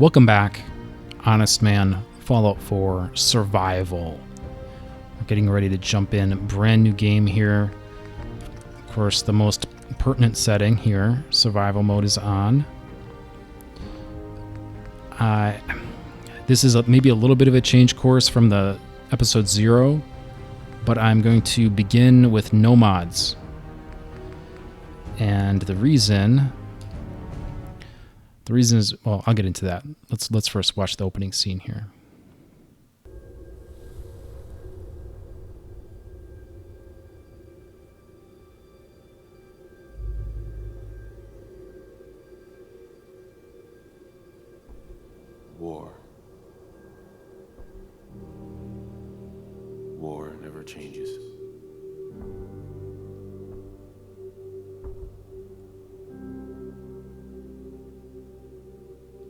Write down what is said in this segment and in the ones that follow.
Welcome back, Honest Man, Fallout 4 Survival. We're getting ready to jump in. Brand new game here. Of course, the most pertinent setting here. Survival mode is on. This is maybe a little bit of a change course from the episode 0, but I'm going to begin with no mods. And the reason is, well, I'll get into that. Let's first watch the opening scene here. War. War never changes.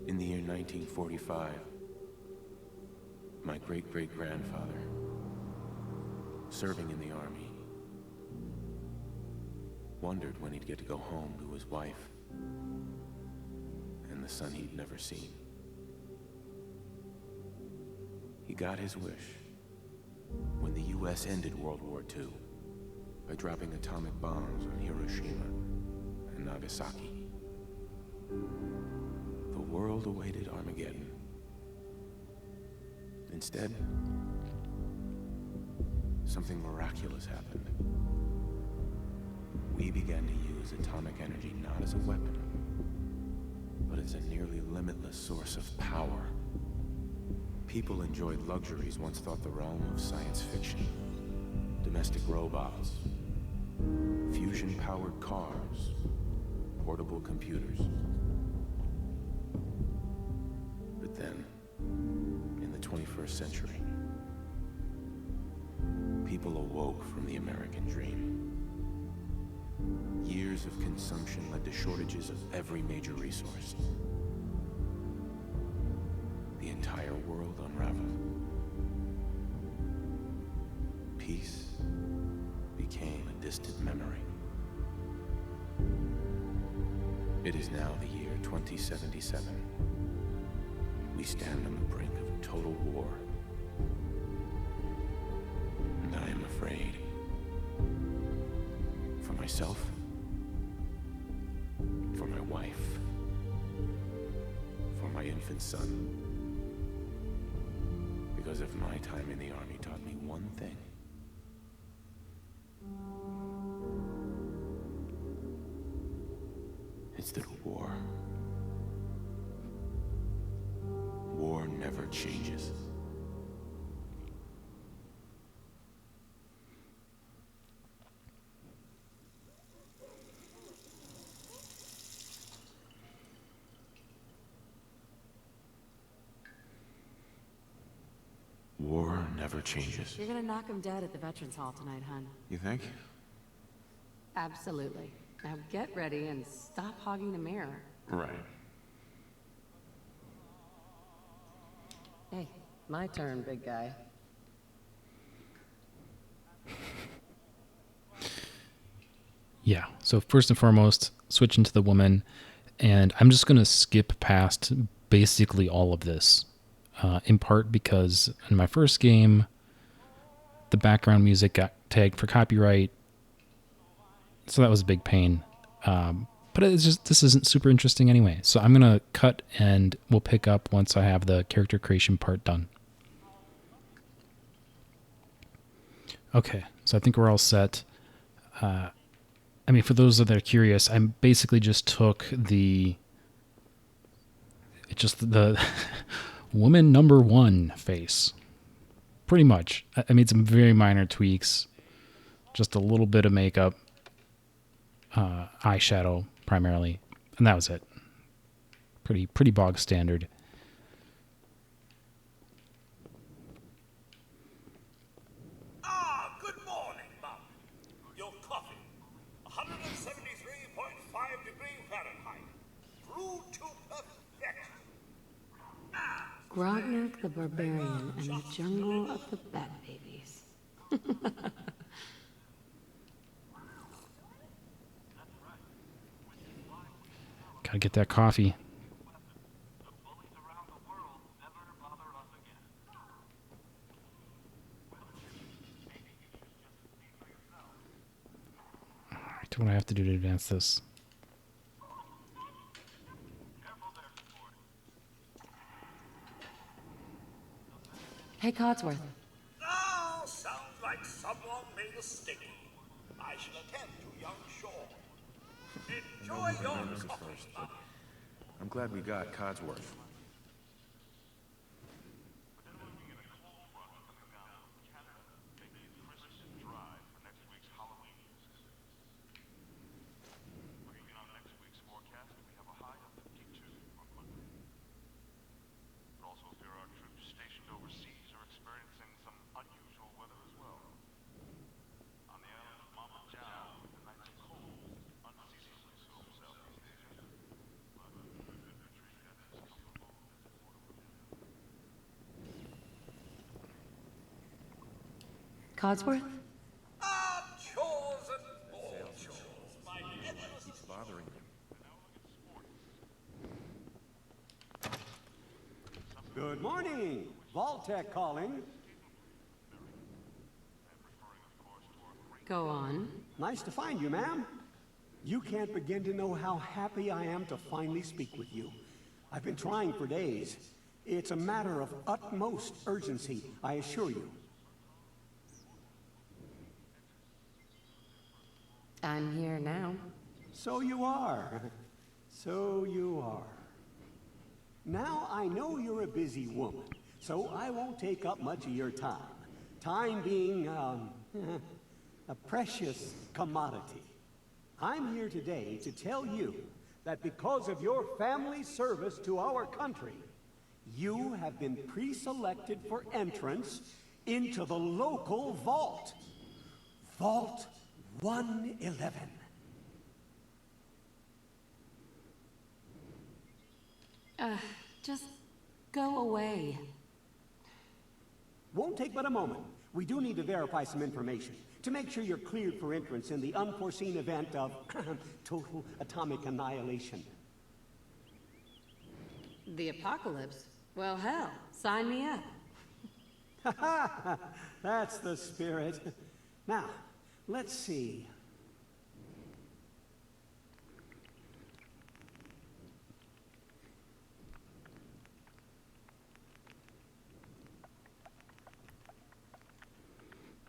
In the year 1945, my great-great-grandfather, serving in the army, wondered when he'd get to go home to his wife and the son he'd never seen. He got his wish when the U.S. ended World War II by dropping atomic bombs on Hiroshima and Nagasaki. The world awaited Armageddon. Instead, something miraculous happened. We began to use atomic energy not as a weapon, but as a nearly limitless source of power. People enjoyed luxuries once thought the realm of science fiction. Domestic robots, fusion-powered cars, portable computers. But then, in the 21st century, people awoke from the American dream. Years of consumption led to shortages of every major resource. The entire world unraveled. Peace became a distant memory. It is now the year 2077. We stand on the brink of total war. And I am afraid. For myself. For my wife. For my infant son. Because if my time in the army taught me one thing, it's that war never changes. War never changes. You're gonna knock him dead at the Veterans Hall tonight, hun. You think? Absolutely. Now get ready and stop hogging the mirror. Right. Hey, my turn, big guy. Yeah, so first and foremost, switching to the woman, and I'm just going to skip past basically all of this, in part because in my first game, the background music got tagged for copyright, so that was a big pain. But it's just, this isn't super interesting anyway, so I'm going to cut and we'll pick up once I have the character creation part done. Okay, so I think we're all set. I mean, for those that are curious, I basically just took the woman number 1 face. Pretty much. I made some very minor tweaks. Just a little bit of makeup. Eyeshadow, primarily. And that was it. Pretty bog standard. Good morning, Mum. Your coffee. 173.5 degrees Fahrenheit. Brewed to perfection. Grognak the Barbarian and the Jungle of the Bat Babies. Gotta get that coffee. to do to advance this? Hey, Codsworth. Now sounds like someone made a sticky. I shall attend to young Shaw. Enjoy your Emergency coffee. first, but I'm glad we got Codsworth. Codsworth? Ah, chores and more chores. My endless Keeps bothering him. Good morning. Vault-Tec calling. Go on. Nice to find you, ma'am. You can't begin to know how happy I am to finally speak with you. I've been trying for days. It's a matter of utmost urgency, I assure you. I'm here now. So you are. So you are. Now, I know you're a busy woman, so I won't take up much of your time. Time being, a precious commodity. I'm here today to tell you that because of your family's service to our country, you have been pre-selected for entrance into the local vault. Vault 111. Just go away. Won't take but a moment. We do need to verify some information to make sure you're cleared for entrance in the unforeseen event of total atomic annihilation. The apocalypse? Well, hell, sign me up. That's the spirit. Now, let's see.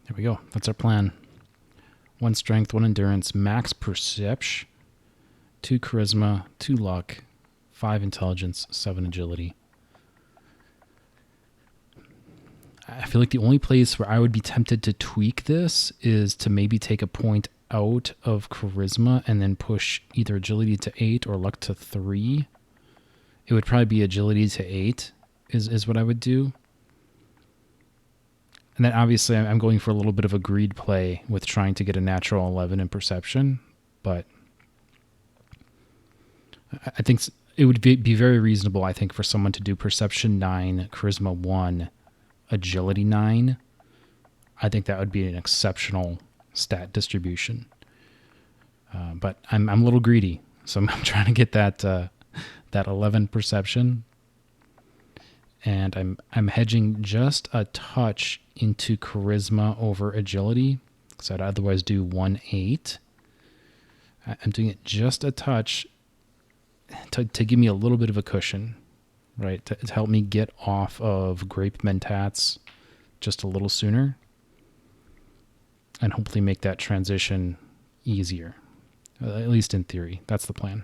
There we go. That's our plan. 1 strength, 1 endurance, max perception, 2 charisma, 2 luck, 5 intelligence, 7 agility. I feel like the only place where I would be tempted to tweak this is to maybe take a point out of charisma and then push either agility to 8 or luck to 3. It would probably be agility to 8 is what I would do. And then obviously I'm going for a little bit of a greed play with trying to get a natural 11 in perception, but I think it would be very reasonable, I think, for someone to do perception 9, charisma 1, agility 9. I think that would be an exceptional stat distribution. But I'm a little greedy, so I'm trying to get that 11 perception. And I'm hedging just a touch into charisma over agility, because I'd otherwise do 1-8. I'm doing it just a touch to give me a little bit of a cushion, right? To help me get off of grape mentats just a little sooner, and hopefully make that transition easier, at least in theory. That's the plan.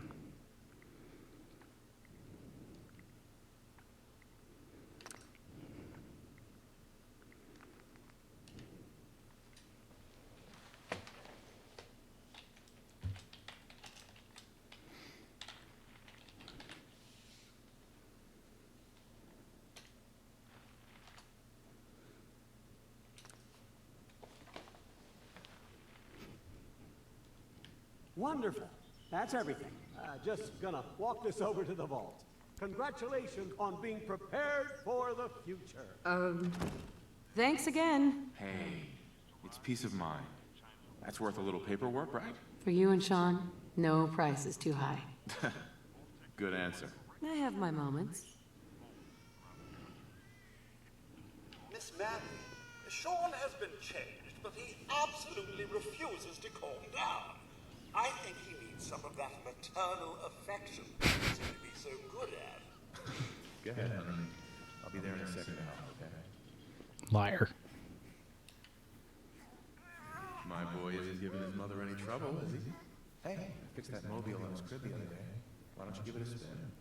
Wonderful. That's everything. Just gonna walk this over to the vault. Congratulations on being prepared for the future. Thanks again. Hey, it's peace of mind. That's worth a little paperwork, right? For you and Sean, no price is too high. Good answer. I have my moments. Miss Manny, Sean has been changed, but he absolutely refuses to calm down. I think he needs some of that maternal affection you seem to be so good at. Go ahead, honey. I'll be there in a second to help, okay? Liar. My boy isn't giving his mother any trouble, is he? Hey, I fixed that mobile on his crib the other day. Why don't you give it a spin?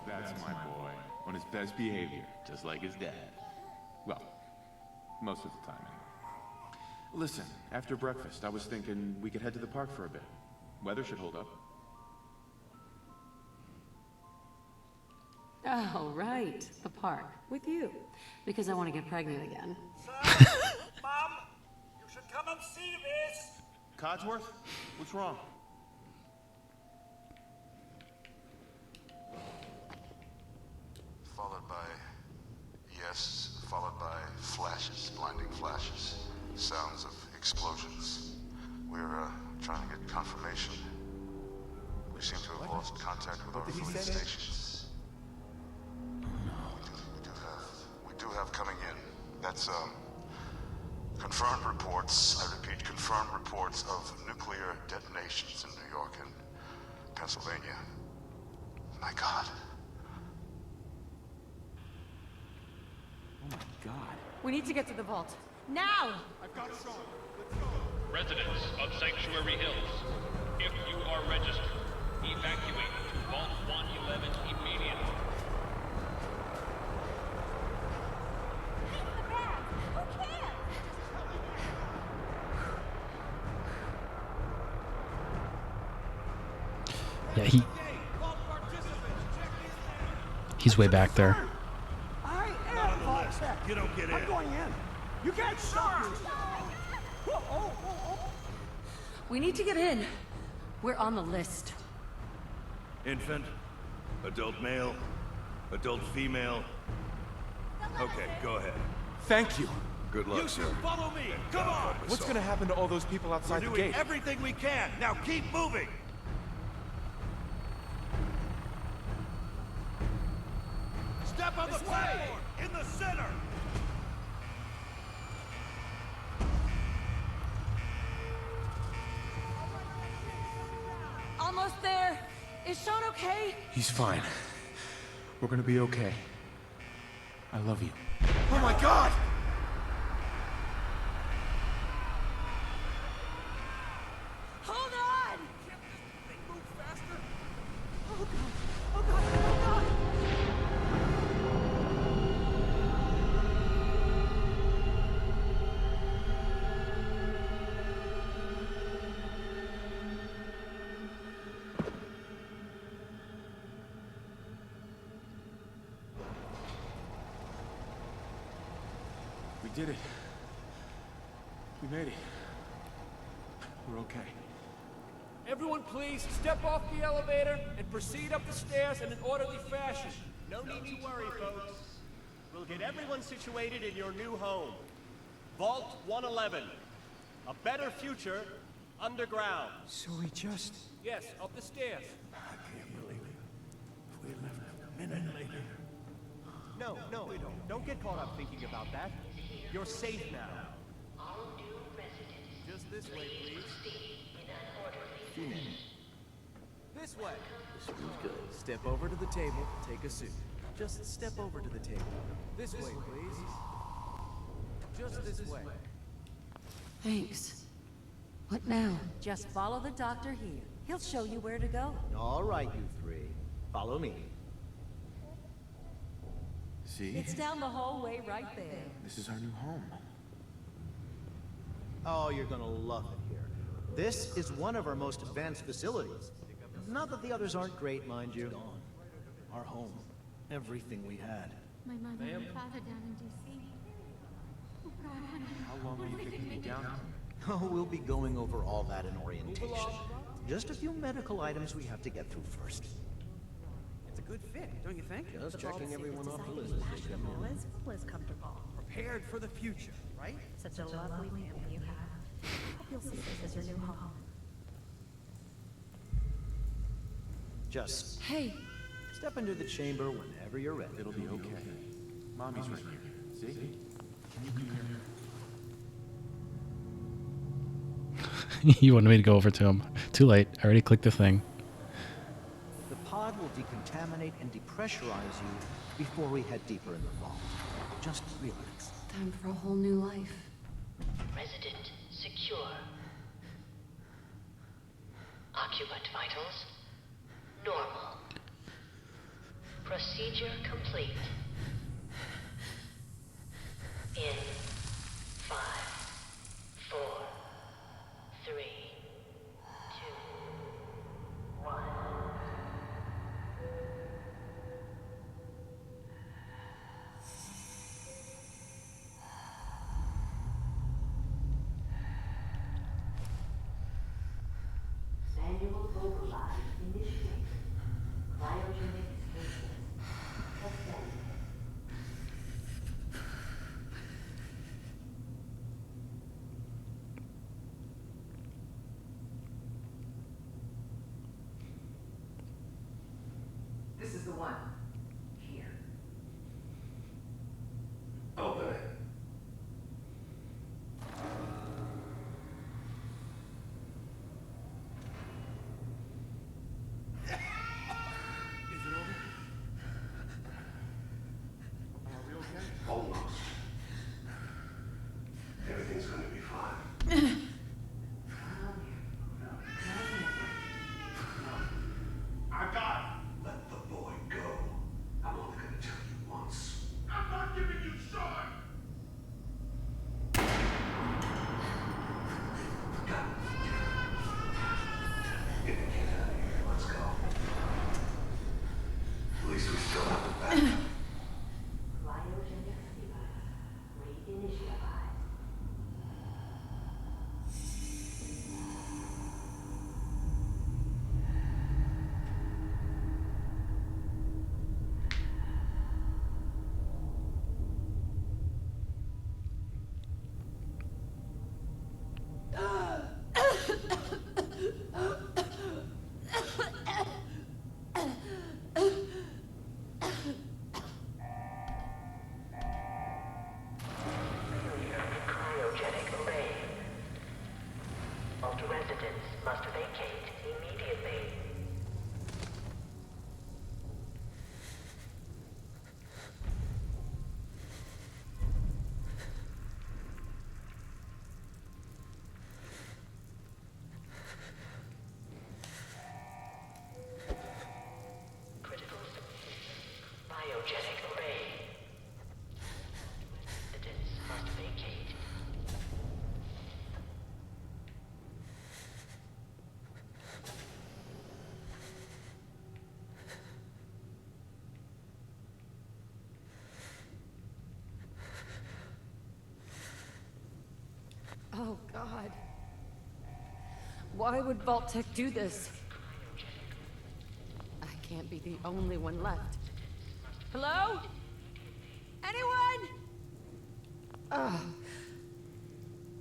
That's my boy. On his best behavior, just like his dad. Well, most of the time, anyway. Listen, after breakfast, I was thinking we could head to the park for a bit. Weather should hold up. Oh, right. The park. With you. Because I want to get pregnant again. Sir, Mom, you should come and see this. Codsworth? What's wrong? Followed by, yes, followed by flashes, blinding flashes, sounds of explosions. We're trying to get confirmation. We seem to have lost contact with our did he police say? stations. We do have coming in. That's confirmed reports. I repeat, confirmed reports of nuclear detonations in New York and Pennsylvania. My God. Oh my God. We need to get to the vault. Now! Residents of Sanctuary Hills, if you are registered, evacuate to Vault 111 immediately. Yeah, he's way back there. I am Vault Tech. You don't get I'm in. going in. You can't stop me. We need to get in. We're on the list. Infant, adult male, adult female. Okay, go ahead. Thank you. Good luck, sir. Follow me. Come on. What's gonna happen to all those people We're outside the doing gate? everything we can. Now keep moving. Step on the platform in the center. Almost there. Is Sean okay? He's fine. We're gonna be okay. I love you. Oh my God! Hold on! Move faster. Oh God! Oh God! Oh God! We did it. We made it. We're okay. Everyone please step off the elevator and proceed up the stairs in an orderly fashion. No need to worry, folks. We'll get everyone situated in your new home. Vault 111. A better future underground. So we just... Yes, up the stairs. I can't believe it. If we left a minute later. No, don't get caught up thinking about that. You're safe now. Just this way, please. This way. Step over to the table, take a seat. Just step over to the table. This way, please. Just this way. Thanks. What now? Just follow the doctor here. He'll show you where to go. All right, you three. Follow me. See? It's down the hallway right there. This is our new home. Oh, you're gonna love it here. This is one of our most advanced facilities. Not that the others aren't great, mind you. Our home. Everything we had. My mother and father down in D.C. Oh God, honey. How long are you taking me down? Oh, we'll be going over all that in orientation. Just a few medical items we have to get through first. It's a good fit, don't you think? Just checking everyone off the list as they come in. As well as comfortable. Prepared for the future, right? Such a lovely family you have. Hope you'll see this as your new home. Just Hey, step into the chamber whenever you're ready. It'll be okay. Mommy's right here. See? You wanted me to go over to him. Too late. I already clicked the thing. The pod will decontaminate and depressurize you before we head deeper in the vault. Just relax. Time for a whole new life. Resident secure. Occupant vitals normal. Procedure complete. In 5, 4, 3, 2, 1. Manual override initiated. Cryogenic stasis suspended. This is the one. Here. Open it. Almost. Everything's going to be fine. I got it. Let the boy go. I'm only going to tell you once. I'm not giving you short. Get the kid out of here. Let's go. At least we still have the backup. Cryogenic device reinitialized. Cryogenic array. All residents must vacate immediately. Critical biogenic array. Residents must vacate. Oh, God. Why would Vault-Tec do this? I can't be the only one left. Hello? Anyone? Oh.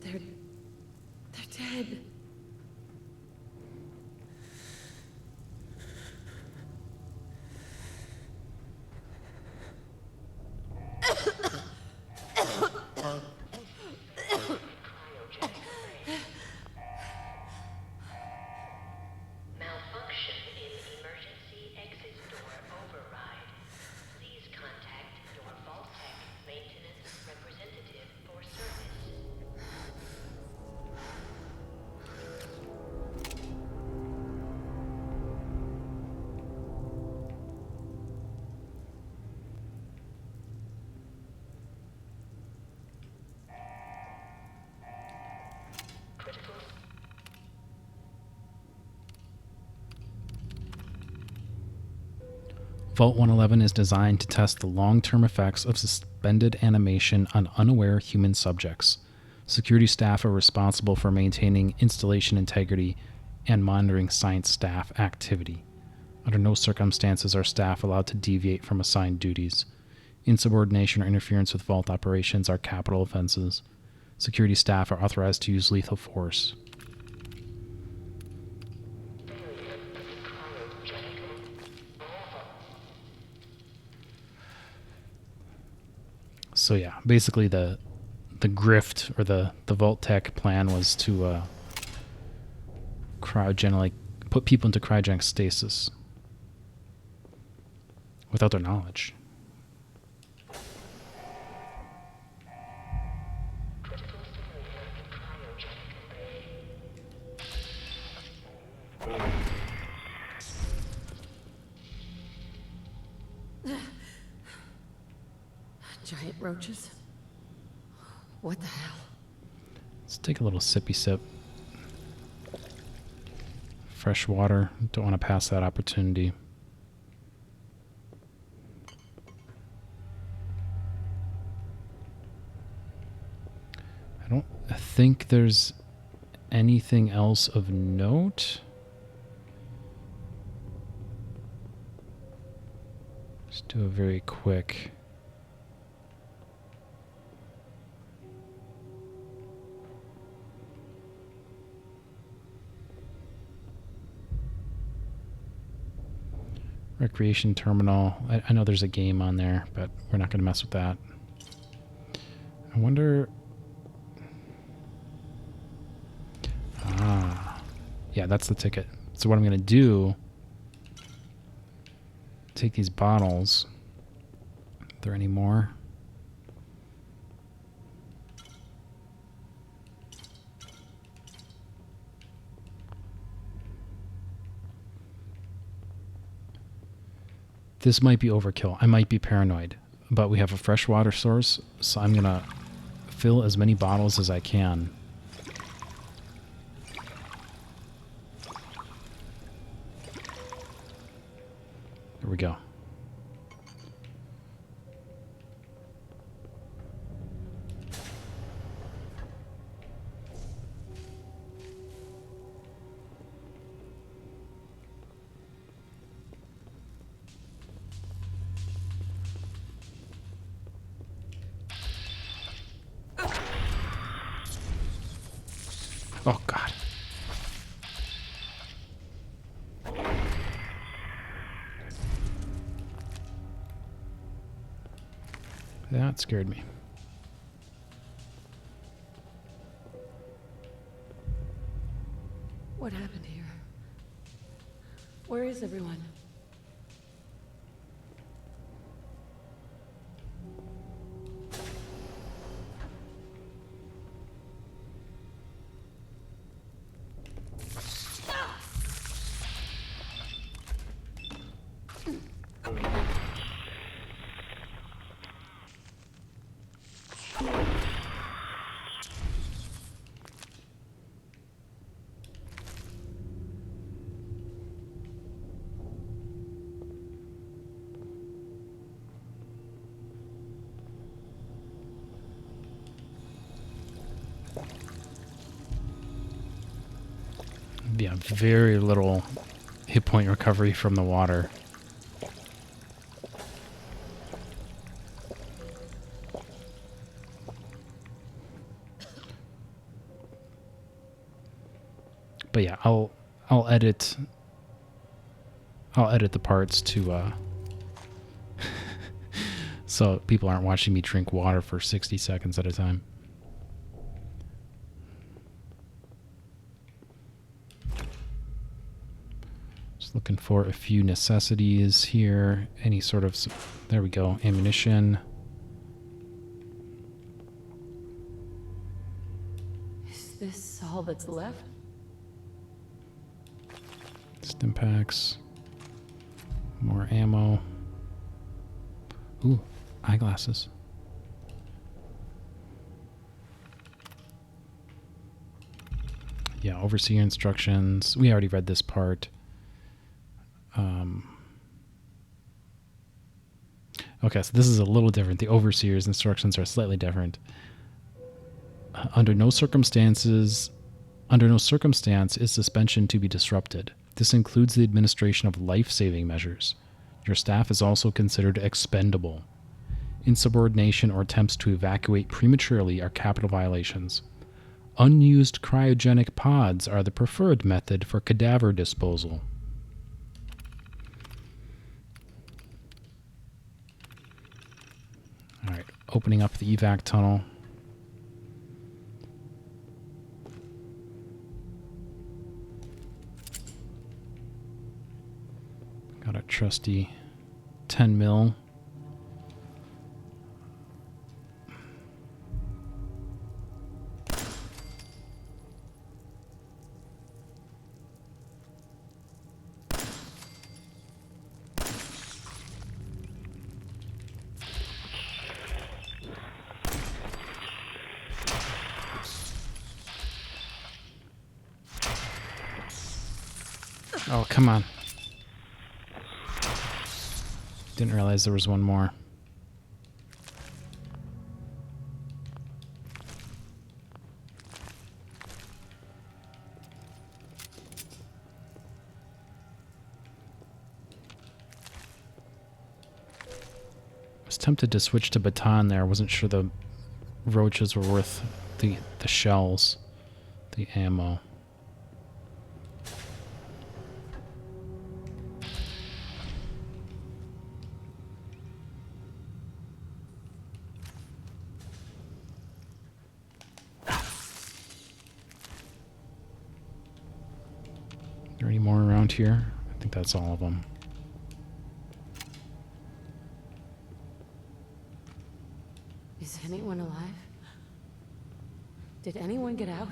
They're dead. Malfunction in emergency exit door override. Please contact your Vault-Tec maintenance representative for service. Critical. Vault 111 is designed to test the long-term effects of suspended animation on unaware human subjects. Security staff are responsible for maintaining installation integrity and monitoring science staff activity. Under no circumstances are staff allowed to deviate from assigned duties. Insubordination or interference with vault operations are capital offenses. Security staff are authorized to use lethal force. So yeah, basically the the grift or the Vault Tech plan was to cryogenically put people into cryogenic stasis without their knowledge. Giant roaches? What the hell? Let's take a little sippy sip. Fresh water. Don't want to pass that opportunity. I don't think there's anything else of note. Just do a very quick. Recreation terminal. I know there's a game on there, but we're not going to mess with that. I wonder... Ah. Yeah, that's the ticket. So what I'm going to do... Take these bottles. Are there any more? This might be overkill. I might be paranoid. But we have a fresh water source, so I'm going to fill as many bottles as I can. Here we go. Oh, God. That scared me. What happened here? Where is everyone? Yeah, very little hit point recovery from the water. But yeah, I'll edit the parts to so people aren't watching me drink water for 60 seconds at a time. Just looking for a few necessities here. Any sort of... There we go. Ammunition. Is this all that's left? Stim packs. More ammo. Ooh, eyeglasses. Yeah, overseer instructions. We already read this part. Okay, so this is a little different. The overseer's instructions are slightly different. Under no circumstance is suspension to be disrupted. This includes the administration of life-saving measures. Your staff is also considered expendable. Insubordination or attempts to evacuate prematurely are capital violations. Unused cryogenic pods are the preferred method for cadaver disposal. Alright, opening up the evac tunnel. Got a trusty 10 mil. Oh, come on. Didn't realize there was one more. I was tempted to switch to baton there. I wasn't sure the roaches were worth the shells, the ammo. Are there any more around here? I think that's all of them. Is anyone alive? Did anyone get out?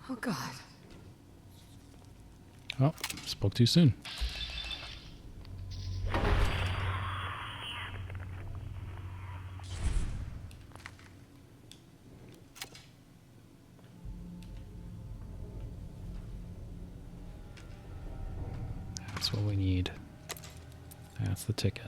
Oh, God. Oh, spoke too soon. That's what we need. That's the ticket.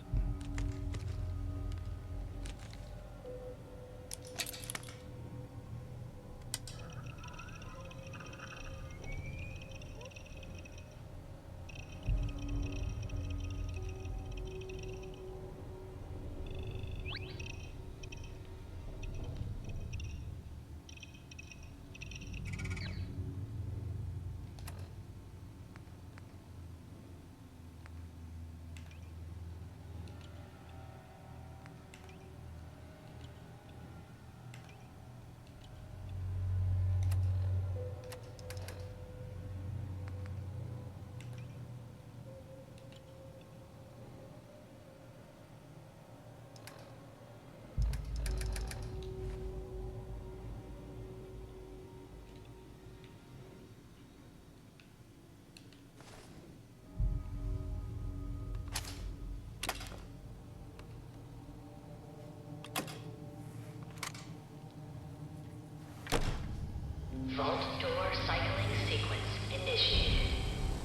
Vault door cycling sequence initiated.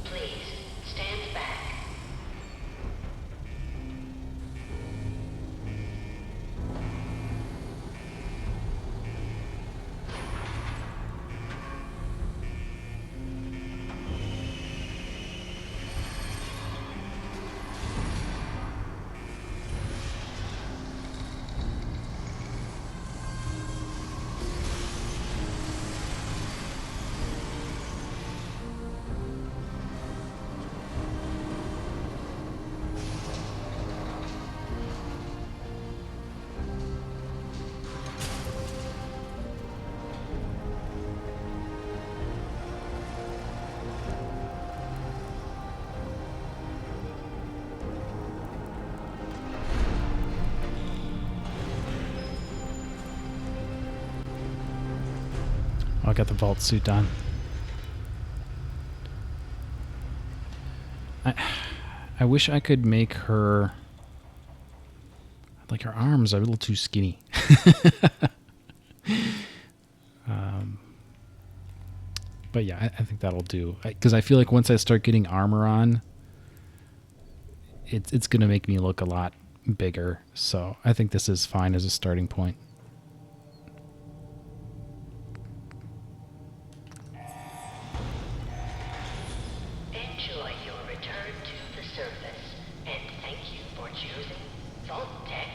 Please stand back. I got the vault suit on. I wish I could make her... Like, her arms are a little too skinny. But yeah, I think that'll do. Because I feel like once I start getting armor on, it's going to make me look a lot bigger. So I think this is fine as a starting point. Enjoy your return to the surface, and thank you for choosing Vault Tech.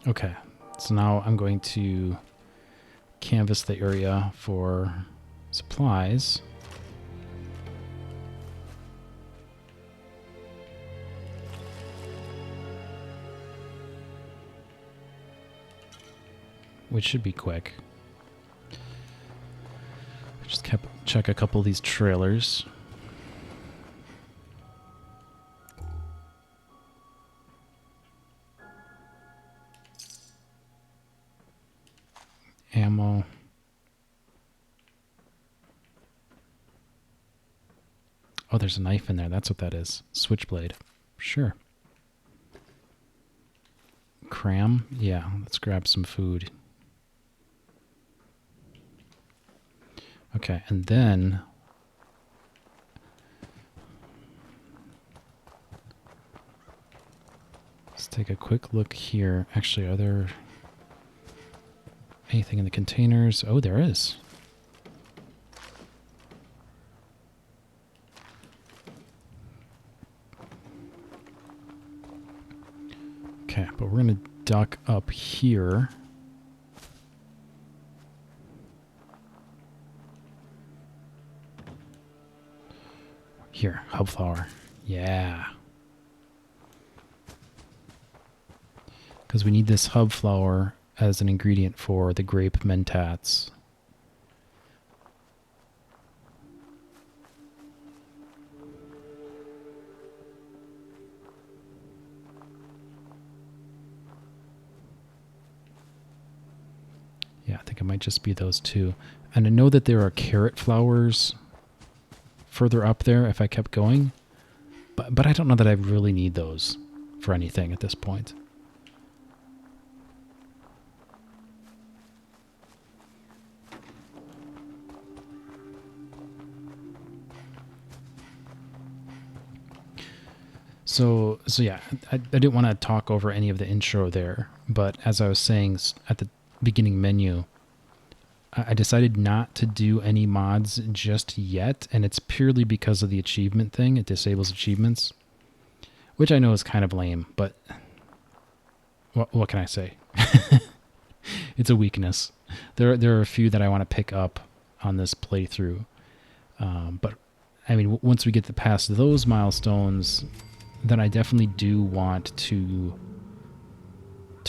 Okay, so now I'm going to canvass the area for supplies. Which should be quick. Just check a couple of these trailers. Ammo. Oh, there's a knife in there. That's what that is. Switchblade. Sure. Cram? Yeah, let's grab some food. Okay, and then let's take a quick look here. Actually, are there anything in the containers? Oh, there is. Okay, but we're going to dock up here. Here, hub flour. Yeah. Because we need this hub flour as an ingredient for the grape mentats. Yeah, I think it might just be those two. And I know that there are carrot flowers further up there if I kept going. But I don't know that I really need those for anything at this point. So yeah, I didn't want to talk over any of the intro there, but as I was saying at the beginning menu, I decided not to do any mods just yet, and it's purely because of the achievement thing. It disables achievements, which I know is kind of lame, but what can I say? It's a weakness. There are a few that I want to pick up on this playthrough, but I mean, once we get past those milestones, then I definitely do want to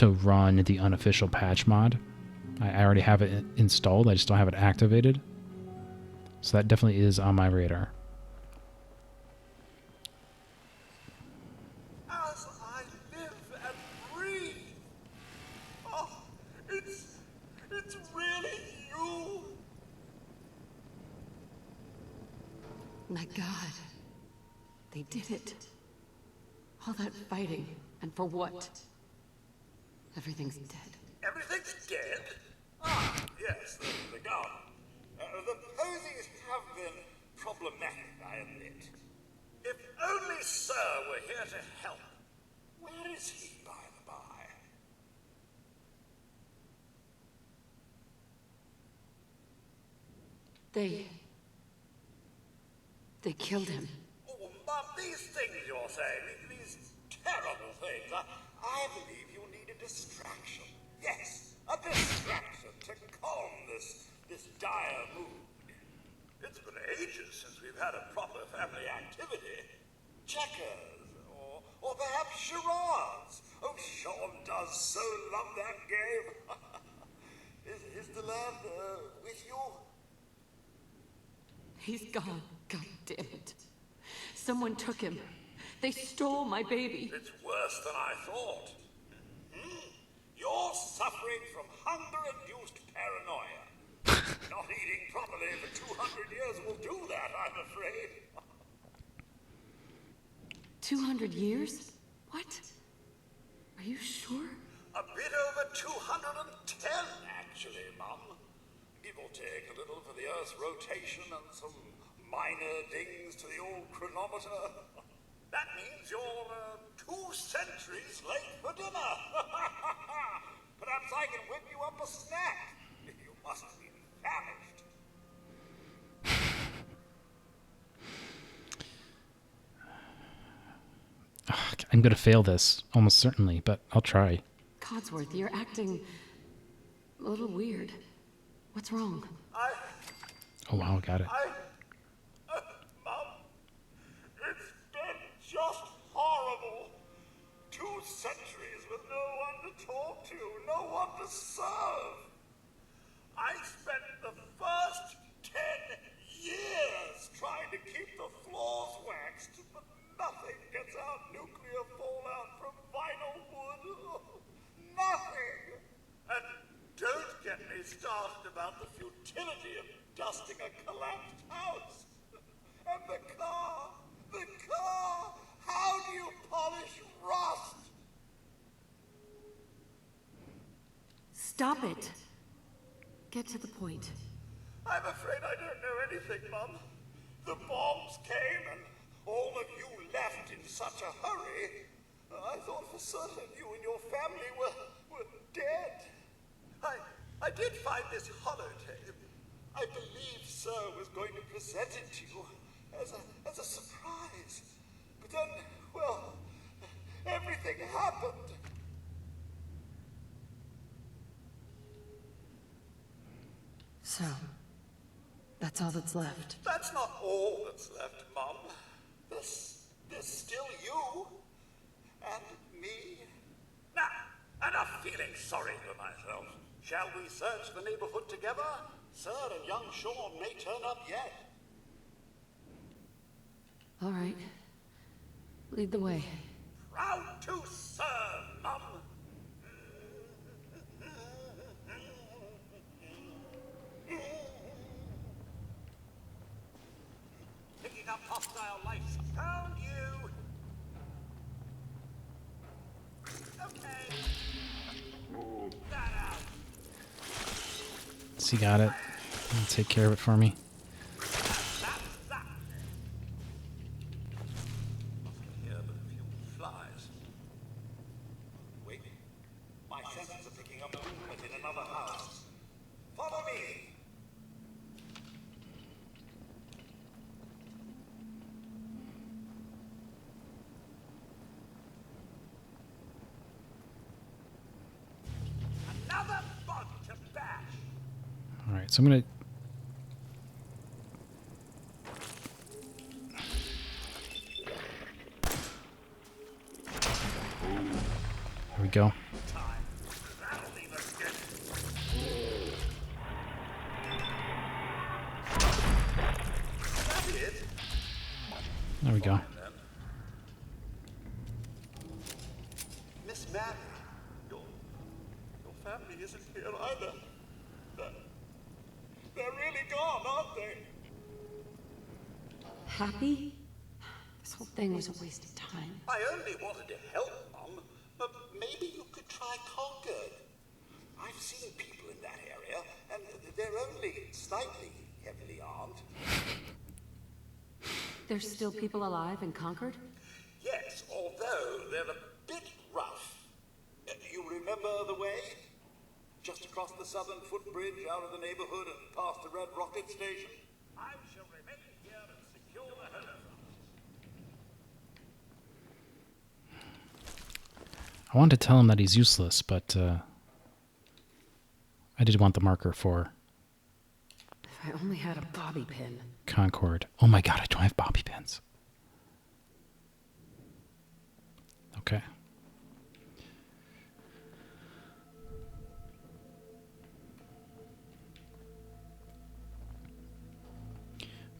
run the unofficial patch mod. I already have it installed, I just don't have it activated. So that definitely is on my radar. As I live and breathe. Oh, it's really you. My God. They did it. All that fighting, and for what? Everything's dead. Everything's dead? Ah, yes, the gun. The posies have been problematic, I admit. If only Sir were here to help. Where is he, by the by? They killed him. Oh, Mum, these things you're saying, these terrible things, I believe you need a distraction. Yes, a distraction to calm this dire mood. It's been ages since we've had a proper family activity. Checkers, or perhaps charades. Oh, Sean does so love that game. Is the lad with you? He's gone. God damn it. Someone took him. They stole my baby. It's worse than I thought. You're suffering from hunger-induced paranoia. Not eating properly for 200 years will do that, I'm afraid. 200 years? What? Are you sure? A bit over 210, actually, Mum. Give or take a little for the Earth's rotation and some minor dings to the old chronometer. That means you're 2 centuries late for dinner. Perhaps I can whip you up a snack. You must be famished. I'm going to fail this, almost certainly, but I'll try. Codsworth, you're acting a little weird. What's wrong? Oh wow, got it. Mom, it's been just horrible. 2 centuries with no one to talk to, no one to serve. I spent the first 10 years trying to keep the floors waxed, but nothing gets out nuclear fallout from vinyl wood. Nothing! And don't get me started about the futility of dusting a collapsed house. And the car! How do you polish rust? Stop it. Get to the point. I'm afraid I don't know anything, Mum. The bombs came and all of you left in such a hurry. I thought for certain you and your family were dead. I did find this holotape. I believe Sir was going to present it to you as a surprise. But then, well, everything happened. So, that's all that's left. That's not all that's left, Mum. There's still you. And me. Now, enough feeling sorry for myself. Shall we search the neighborhood together? Sir and young Sean may turn up yet. All right. Lead the way. Proud to serve, Mum. Picking up hostile lights. Found you. Okay. That out. So you got it. You take care of it for me. Here but a few flies. Wait. My senses are picking up movement in another house. Follow me. Another bug to bash. All right, so I'm gonna. There we go. That'll leave us good. That it? There we go. Miss Mary, your family isn't here either. They're really gone, aren't they? Happy? This whole thing was a waste of time. I only wanted to help, Mom, but maybe you could try Concord. I've seen people in that area, and they're only slightly heavily armed. There's still people alive in Concord? Yes, although they're a bit rough. You remember the way? Just across the southern footbridge, out of the neighborhood, and past the Red Rocket Station? I shall remain here and secure the home. I wanted to tell him that he's useless, but I did want the marker for If I only had a bobby pin. Concord. Oh my god, I don't have bobby pins. Okay.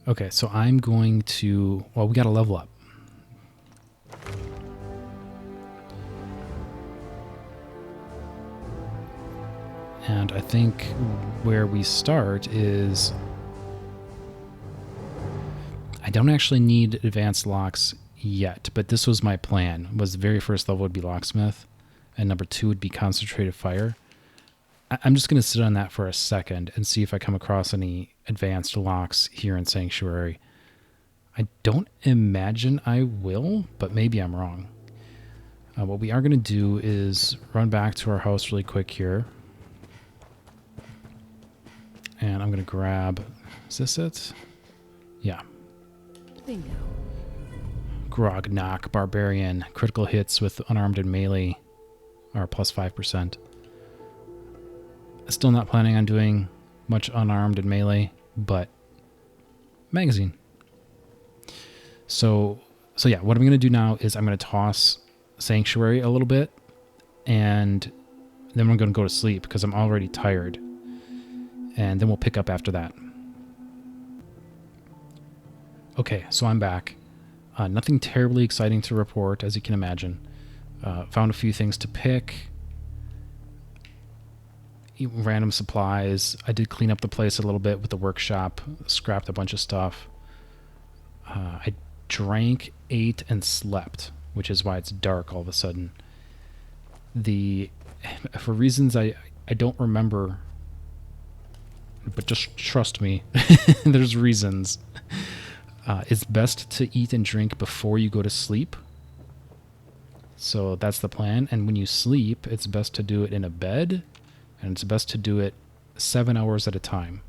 Okay, so I'm going to... Well, we got to level up. And I think where we start is... I don't actually need advanced locks yet, but this was my plan. Was the very first level would be locksmith, and number 2 would be concentrated fire. I'm just going to sit on that for a second and see if I come across any advanced locks here in Sanctuary. I don't imagine I will, but maybe I'm wrong. What we are going to do is run back to our house really quick here. And I'm going to grab... Is this it? Yeah. Bingo. Grog, knock, barbarian, critical hits with unarmed and melee. or plus 5%. Still not planning on doing much unarmed and melee, but magazine. So yeah, what I'm going to do now is I'm going to toss Sanctuary a little bit, and then we're going to go to sleep because I'm already tired. And then we'll pick up after that. Okay, so I'm back. Nothing terribly exciting to report, as you can imagine. Found a few things to pick. Random supplies. I did clean up the place a little bit with the workshop. Scrapped a bunch of stuff. I drank, ate, and slept, which is why it's dark all of a sudden. For reasons I don't remember, but just trust me, there's reasons. It's best to eat and drink before you go to sleep. So that's the plan. And when you sleep, it's best to do it in a bed, and it's best to do it 7 hours at a time.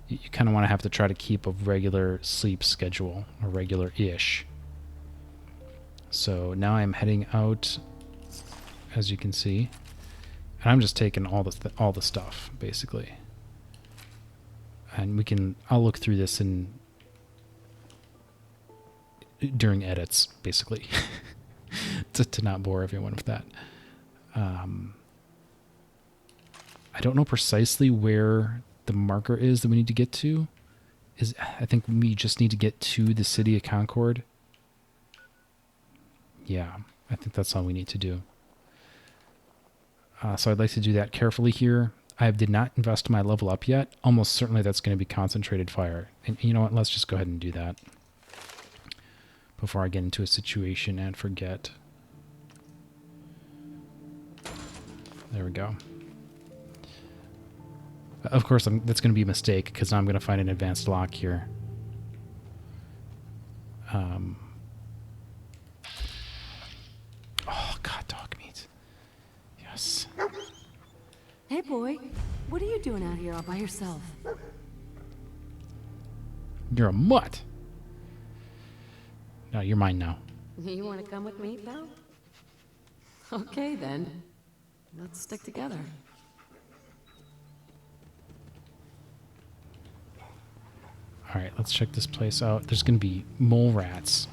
You kind of want to have to try to keep a regular sleep schedule, a regular-ish. So now I'm heading out, as you can see, and I'm just taking all the stuff basically. And I'll look through this during edits, basically, to not bore everyone with that. I don't know precisely where the marker is that we need to get to. I think we just need to get to the city of Concord. Yeah, I think that's all we need to do. So I'd like to do that carefully here. I did not invest my level up yet. Almost certainly that's going to be concentrated fire. And you know what? Let's just go ahead and do that before I get into a situation and forget. There we go. Of course, that's going to be a mistake because now I'm going to find an advanced lock here. Oh, God, dog meat. Yes. Hey, boy. What are you doing out here all by yourself? You're a mutt. No, you're mine now. You want to come with me, pal? Okay, then. Let's stick together. Alright, let's check this place out. There's going to be mole rats.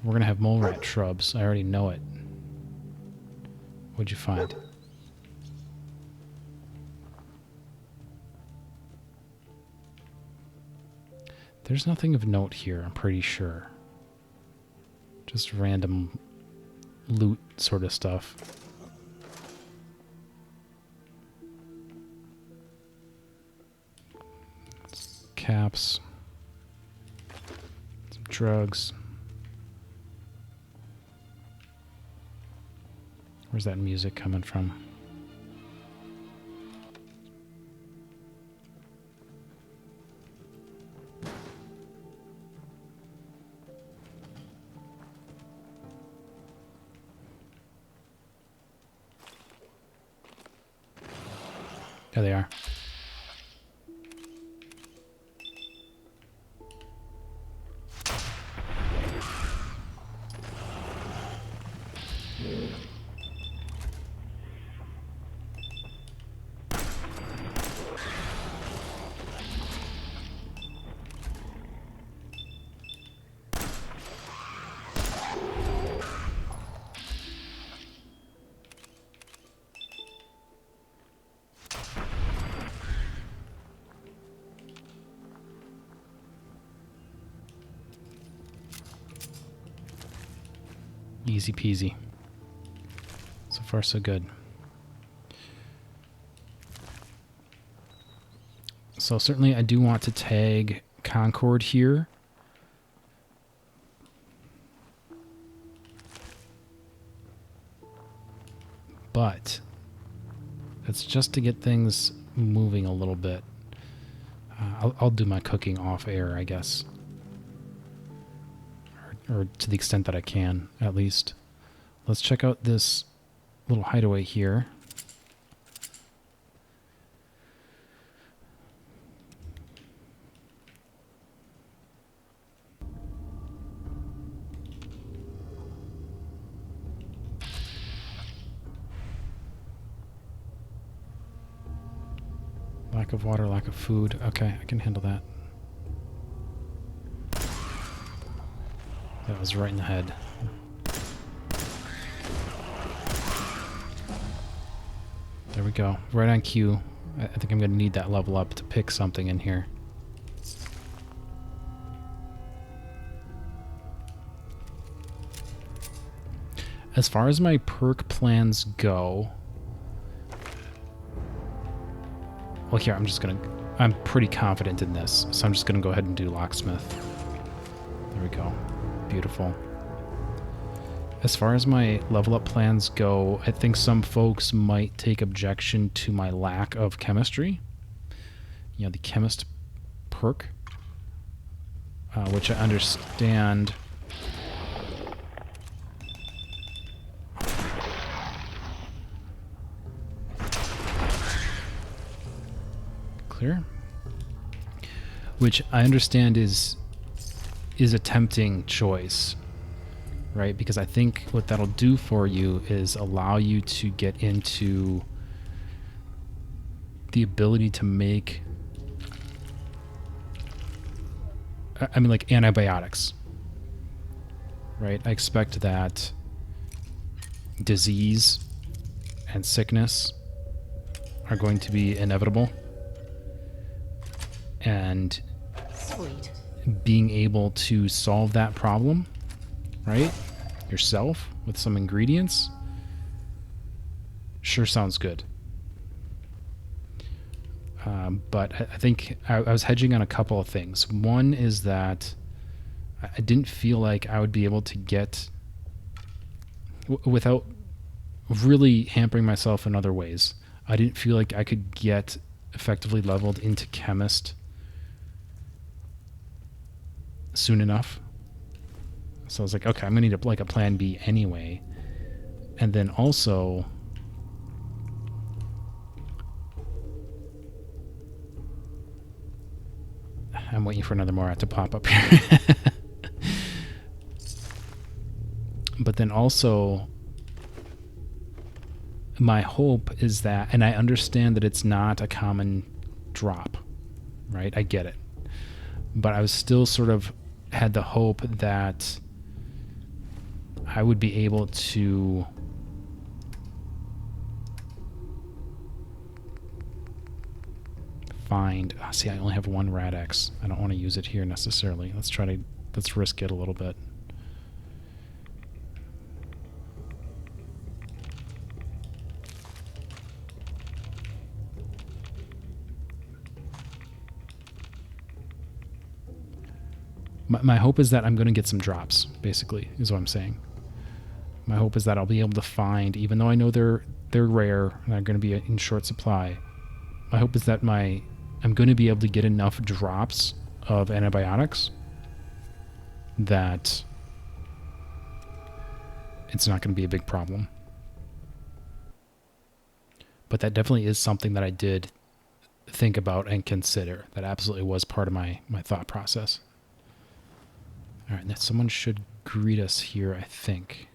We're going to have mole rat shrubs. I already know it. What'd you find? There's nothing of note here, I'm pretty sure. Just random loot sort of stuff. Caps. Some drugs. Where's that music coming from? There they are. Easy peasy. So far, so good. So certainly I do want to tag Concord here. But that's just to get things moving a little bit. I'll do my cooking off air, I guess. Or to the extent that I can, at least. Let's check out this little hideaway here. Lack of water, lack of food. Okay, I can handle that. That was right in the head. There we go. Right on cue. I think I'm going to need that level up to pick something in here. As far as my perk plans go... Well, here, I'm pretty confident in this, so I'm just going to go ahead and do Locksmith. There we go. Beautiful. As far as my level up plans go, I think some folks might take objection to my lack of chemistry. You know, the chemist perk, which I understand. Clear? Which I understand is a tempting choice. Right? Because I think what that'll do for you is allow you to get into the ability to make, I mean, like antibiotics. Right? I expect that disease and sickness are going to be inevitable. And Sweet. being able to solve that problem, right, yourself with some ingredients, sure sounds good. But I think I was hedging on a couple of things. One is that I didn't feel like I would be able to get, without really hampering myself in other ways, I didn't feel like I could get effectively leveled into chemist soon enough. So I was like, okay, I'm gonna need a plan B anyway. And then also, I'm waiting for another Morat to pop up here. But then also, my hope is that, and I understand that it's not a common drop, right? I get it. But I was still sort of had the hope that I would be able to find... see, I only have one Rad-X. I don't want to use it here necessarily. Let's risk it a little bit. My hope is that I'm going to get some drops, basically, is what I'm saying. My hope is that I'll be able to find, even though I know they're rare and they're going to be in short supply, my hope is that I'm going to be able to get enough drops of antibiotics that it's not going to be a big problem. But that definitely is something that I did think about and consider. That absolutely was part of my thought process. All right, now someone should greet us here, I think.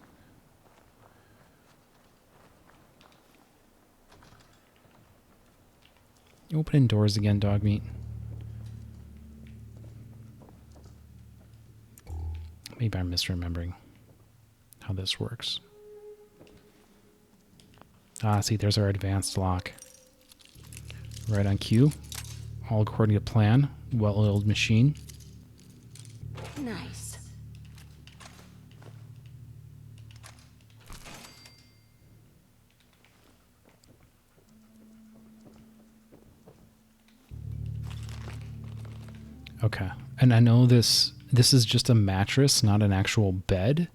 Opening doors again, dog meat. Maybe I'm misremembering how this works. Ah, see, there's our advanced lock. Right on cue. All according to plan. Well-oiled machine. Nice. Okay. And I know this is just a mattress, not an actual bed.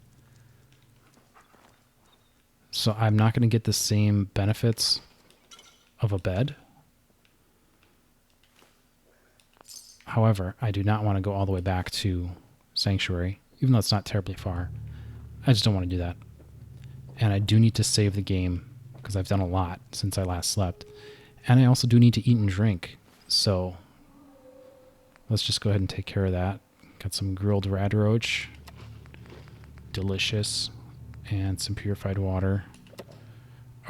So I'm not going to get the same benefits of a bed. However, I do not want to go all the way back to Sanctuary, even though it's not terribly far. I just don't want to do that. And I do need to save the game, because I've done a lot since I last slept. And I also do need to eat and drink. So let's just go ahead and take care of that. Got some grilled rad roach. Delicious. And some purified water.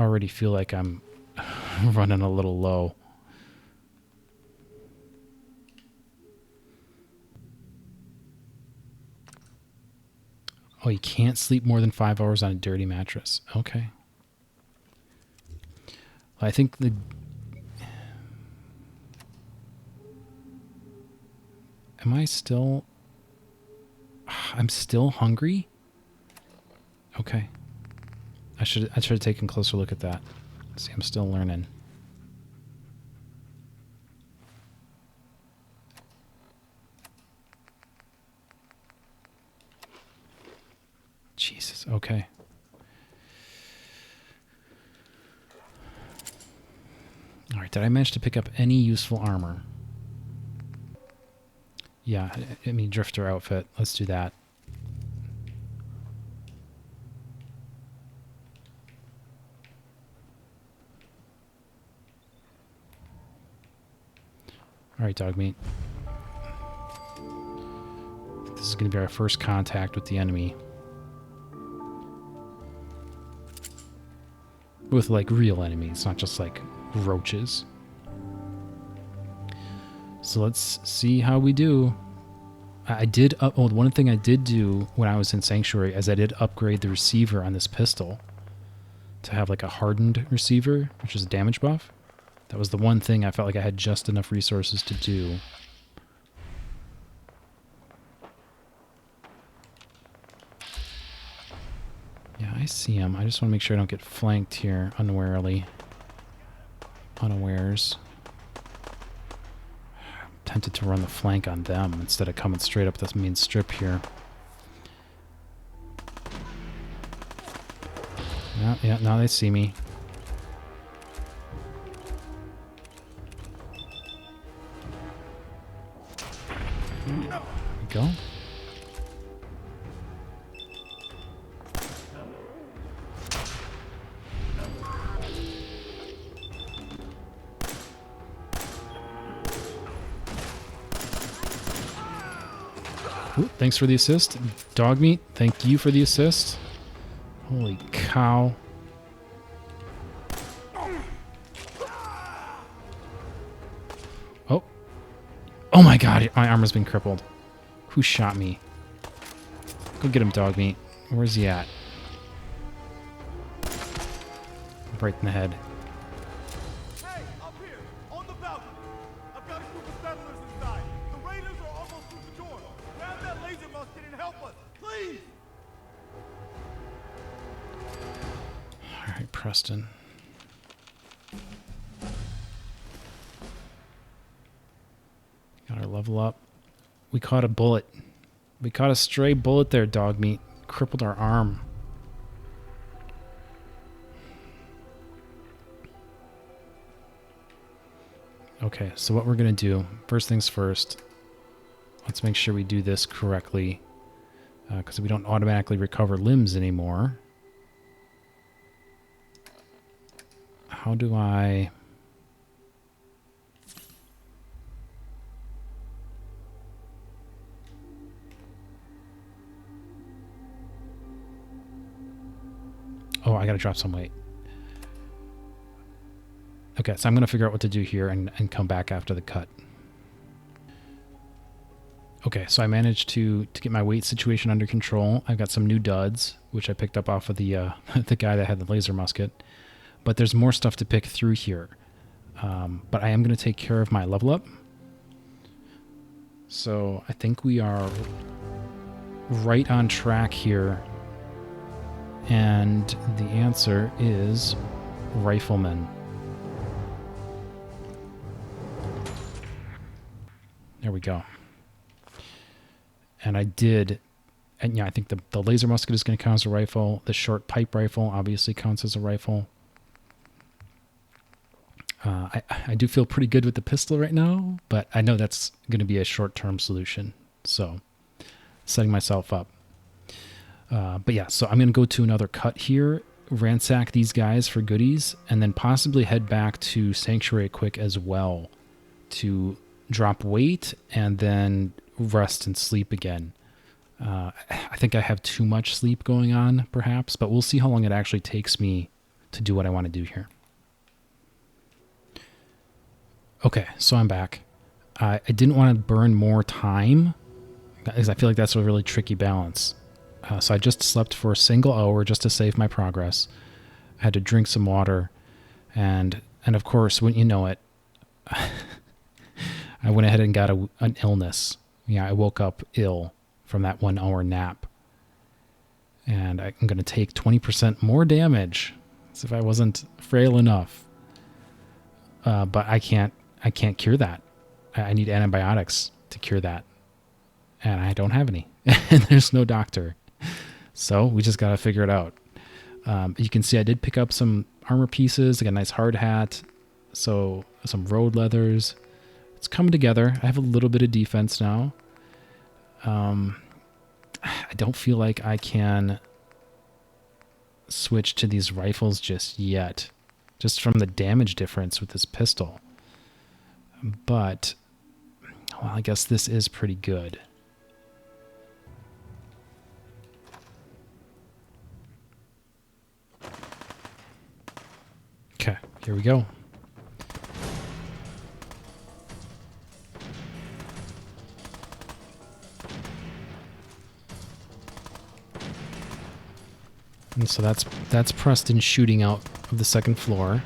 Already feel like I'm running a little low. Oh, you can't sleep more than 5 hours on a dirty mattress. Okay. I think the... Am I still... I'm still hungry? Okay. I should have taken a closer look at that. See, I'm still learning. Jesus, okay. Alright, did I manage to pick up any useful armor? Yeah, I mean, drifter outfit. Let's do that. Alright, dog meat. This is going to be our first contact with the enemy. With, like, real enemies, not just, like, roaches. So let's see how we do. I did... one thing I did do when I was in Sanctuary is I did upgrade the receiver on this pistol to have, like, a hardened receiver, which is a damage buff. That was the one thing I felt like I had just enough resources to do. Yeah, I see him. I just want to make sure I don't get flanked here unawarely. Unawares. I'm tempted to run the flank on them instead of coming straight up this main strip here. Yeah, now they see me. There we go. Ooh, thanks for the assist. Dog meat, thank you for the assist. Holy cow. Oh. Oh my god, my armor's been crippled. Who shot me? Go get him, dog meat. Where's he at? Right in the head. Hey, up here, on the balcony. I've got a group of settlers inside. The raiders are almost through the door. Grab that laser musket and help us, please. Alright, Preston. Got our level up. We caught a bullet. We caught a stray bullet there, dog meat. Crippled our arm. Okay, so what we're going to do, first things first, let's make sure we do this correctly, because we don't automatically recover limbs anymore. How do I... Oh, I gotta drop some weight. Okay, so I'm gonna figure out what to do here and come back after the cut. Okay, so I managed to get my weight situation under control. I've got some new duds, which I picked up off of the the guy that had the laser musket. But there's more stuff to pick through here. But I am gonna take care of my level up. So I think we are right on track here. And the answer is Rifleman. There we go. And I did, and yeah, I think the laser musket is going to count as a rifle. The short pipe rifle obviously counts as a rifle. I do feel pretty good with the pistol right now, but I know that's going to be a short-term solution. So, setting myself up. But yeah, so I'm going to go to another cut here, ransack these guys for goodies, and then possibly head back to Sanctuary quick as well to drop weight and then rest and sleep again. I think I have too much sleep going on, perhaps, but we'll see how long it actually takes me to do what I want to do here. Okay, so I'm back. I didn't want to burn more time, because I feel like that's a really tricky balance. So I just slept for a single hour just to save my progress. I had to drink some water, and of course, wouldn't you know it, I went ahead and got an illness. Yeah, I woke up ill from that 1 hour nap. And I'm going to take 20% more damage as if I wasn't frail enough. But I can't cure that. I need antibiotics to cure that. And I don't have any. And there's no doctor. So we just got to figure it out. You can see I did pick up some armor pieces. I got a nice hard hat. So some road leathers. It's coming together. I have a little bit of defense now. I don't feel like I can switch to these rifles just yet. Just from the damage difference with this pistol. But, well, I guess this is pretty good. Okay, here we go. And so that's Preston shooting out of the second floor.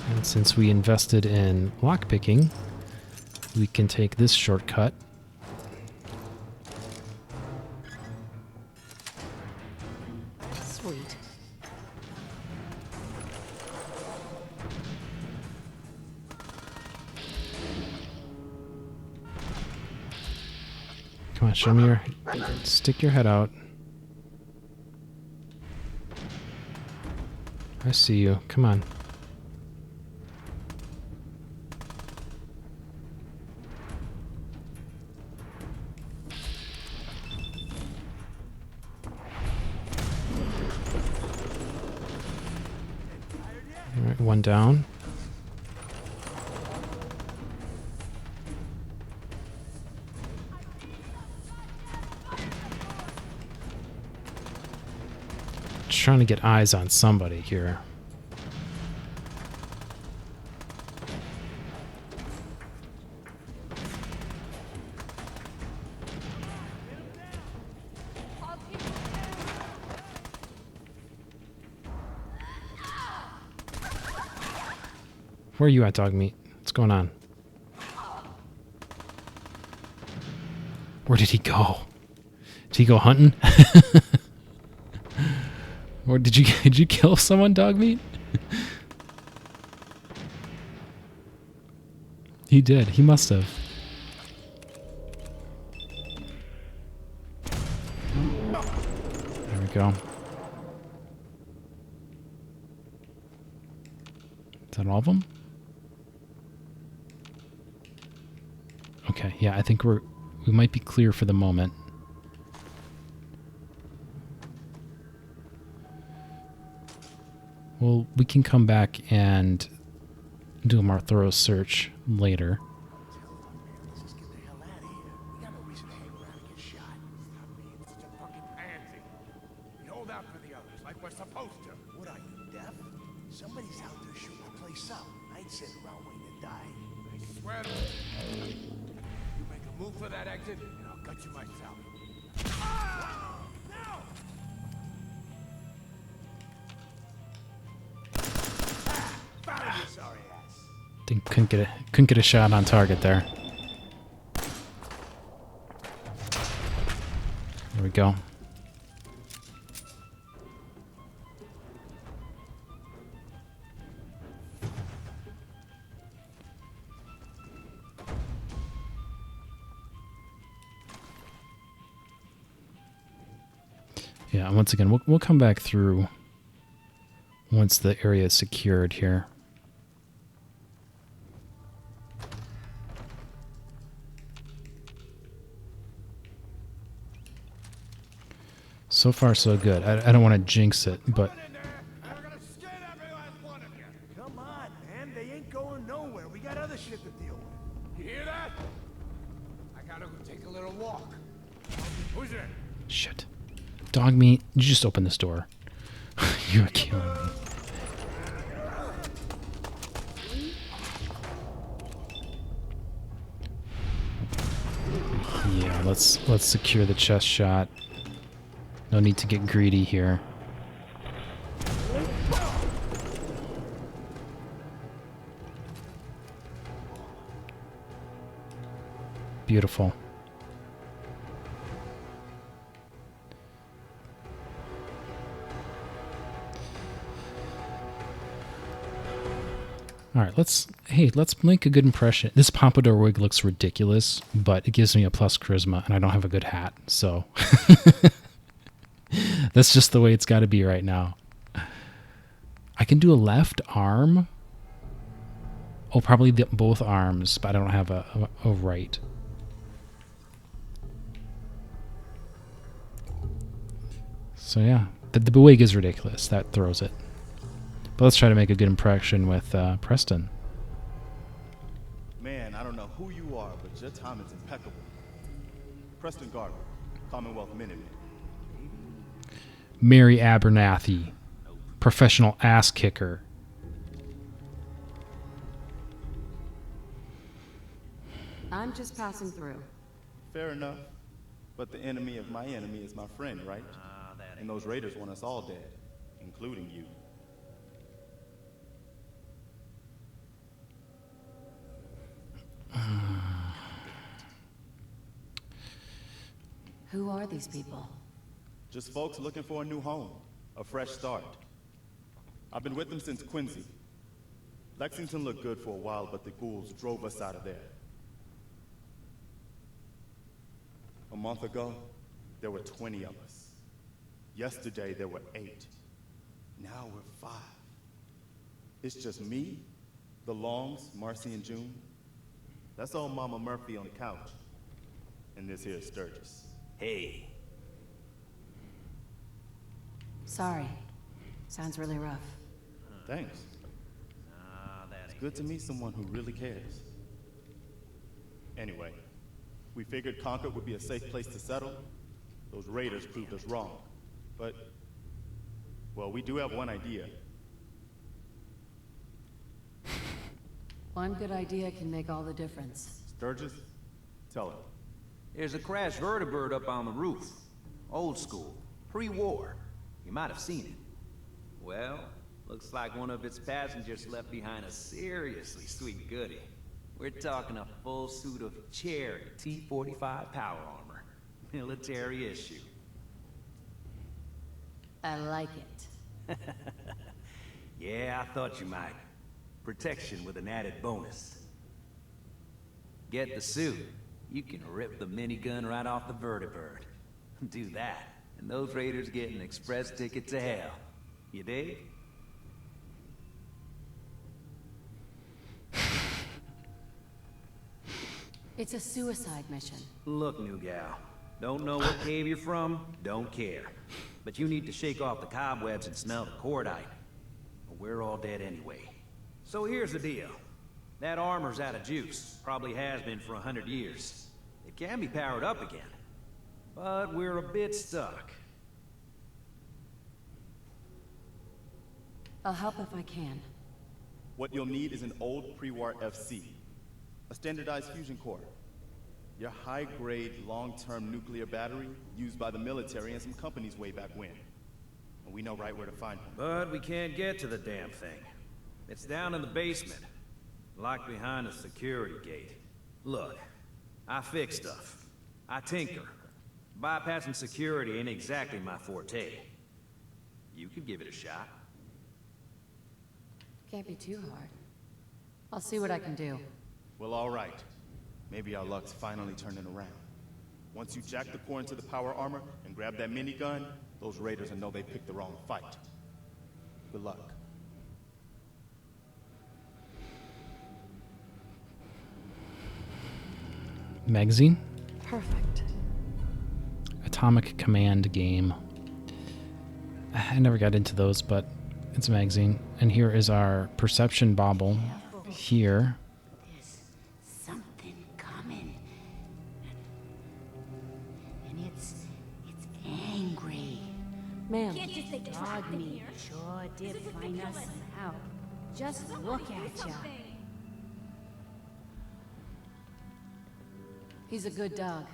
And since we invested in lockpicking, we can take this shortcut. Sweet. Come on, show me your... Stick your head out. I see you. Come on. All right, one down. Trying to get eyes on somebody here. Where are you at, dog meat? What's going on? Where did he go? Did he go hunting? Or did you kill someone, dog meat? He did. He must have. There we go. Is that all of them? Okay, yeah, I think we might be clear for the moment. Well, we can come back and do a more thorough search later. Let's just get the hell out of here. We got no reason to hang around and get shot. Stop being such a fucking pansy. We hold out for the others like we're supposed to. What are you, deaf? Somebody's out there shooting the place up. I ain't sitting around waiting to die. I swear to you. You make a move for that exit, and I'll cut you myself. Ah! No! Found you, sorry ass. Think couldn't get a shot on target there. There we go. Yeah, once again, we'll come back through once the area is secured here. So far, so good. I don't want to jinx it, but... Come on, man. They ain't going nowhere. We got other shit to deal with. You hear that? I gotta go take a little walk. Who's there? Shit. Dog meat, you just open this door. You're killing me. let's secure the chest shot. No need to get greedy here. Beautiful. All right, let's make a good impression. This pompadour wig looks ridiculous, but it gives me a plus charisma, and I don't have a good hat, so that's just the way it's got to be right now. I can do a left arm. Oh, probably both arms, but I don't have a right. So yeah, the wig is ridiculous. That throws it. But let's try to make a good impression with Preston. Man, I don't know who you are, but your timing's impeccable. Preston Gardner, Commonwealth Minuteman. Mary Abernathy, professional ass kicker. I'm just passing through. Fair enough. But the enemy of my enemy is my friend, right? And those raiders want us all dead, including you. Who are these people? Just folks looking for a new home, a fresh start. I've been with them since Quincy. Lexington looked good for a while, but the ghouls drove us out of there. A month ago, there were 20 of us. Yesterday, there were 8. Now we're 5. It's just me, the Longs, Marcy and June. That's old Mama Murphy on the couch. And this here is Sturgis. Hey. Sorry. Sounds really rough. Thanks. It's good to meet someone who really cares. Anyway, we figured Concord would be a safe place to settle. Those raiders proved us wrong. But, well, we do have one idea. One good idea can make all the difference. Sturgis, tell her. There's a crashed vertibird up on the roof. Old school. Pre-war. You might have seen it. Well, looks like one of its passengers left behind a seriously sweet goodie. We're talking a full suit of Cherry T-45 power armor. Military issue. I like it. Yeah, I thought you might. Protection with an added bonus. Get the suit. You can rip the minigun right off the vertibird. Do that, and those raiders get an express ticket to hell. You dig? It's a suicide mission. Look, new gal. Don't know what cave you're from, don't care. But you need to shake off the cobwebs and smell the cordite. Or we're all dead anyway. So here's the deal. That armor's out of juice. Probably has been for 100 years. It can be powered up again. But we're a bit stuck. I'll help if I can. What you'll need is an old pre-war FC. A standardized fusion core. Your high-grade, long-term nuclear battery used by the military and some companies way back when. And we know right where to find them. But we can't get to the damn thing. It's down in the basement. Locked behind a security gate. Look, I fix stuff. I tinker. Bypassing security ain't exactly my forte. You could give it a shot. Can't be too hard. I'll see what I can do. Well, all right. Maybe our luck's finally turning around. Once you jack the core into the power armor and grab that minigun, those raiders will know they picked the wrong fight. Good luck. Magazine? Perfect. Atomic Command game. I never got into those, but it's a magazine. And here is our perception bauble. Here. There's something coming. And it's angry. Ma'am. Can't just say dog meat. Sure did find us out. Just look at ya. He's a good dog.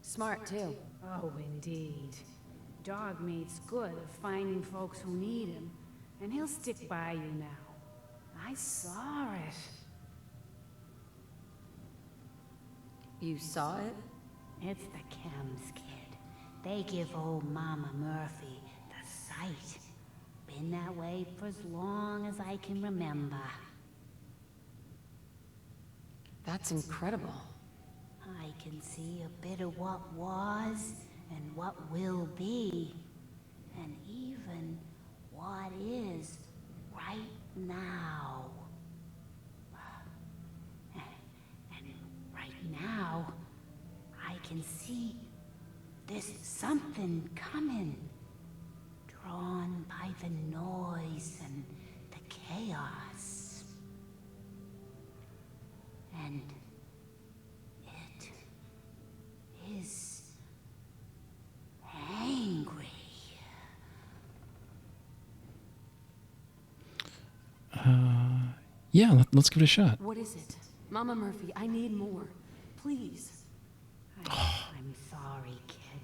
Smart, too. Oh, indeed. Dogmate's good at finding folks who need him, and he'll stick by you now. I saw it. You saw it? It's the chems, kid. They give old Mama Murphy the sight. Been that way for as long as I can remember. That's incredible. I can see a bit of what was and what will be, and even what is right now. And right now, I can see there's something coming, drawn by the noise and the chaos. And it is angry. Yeah, let's give it a shot. What is it? Mama Murphy, I need more. Please. I'm sorry, kid,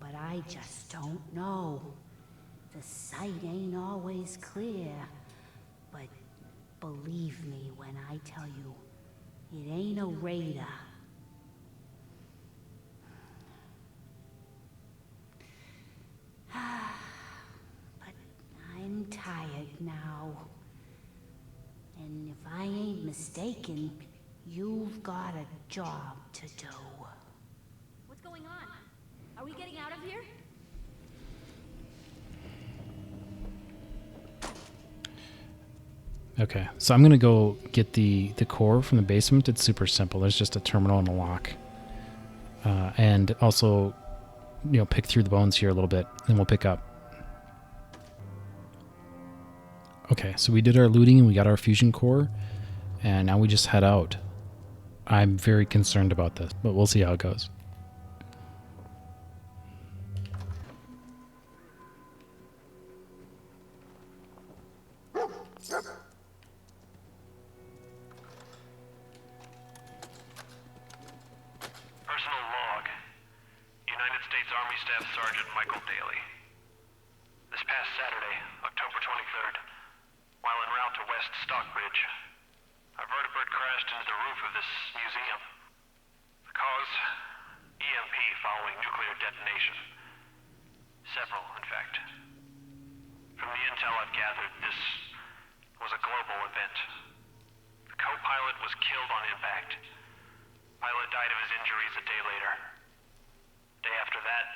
but I just don't know. The sight ain't always clear, but believe me when I tell you, it ain't a raider. But I'm tired now. And if I ain't mistaken, you've got a job to do. What's going on? Are we getting out of here? Okay, so I'm gonna go get the core from the basement. It's super simple. There's just a terminal and a lock, and also, pick through the bones here a little bit, and we'll pick up. Okay, so we did our looting and we got our fusion core, and now we just head out. I'm very concerned about this, but we'll see how it goes. Personal log. United States Army Staff Sergeant Michael Daly. This past Saturday, October 23rd, while en route to West Stockbridge, a vertibird crashed into the roof of this museum. The cause? EMP following nuclear detonation. Several, in fact. From the intel I've gathered, this was a global event. The co-pilot was killed on impact. Pilot died of his injuries a day later. Day after that,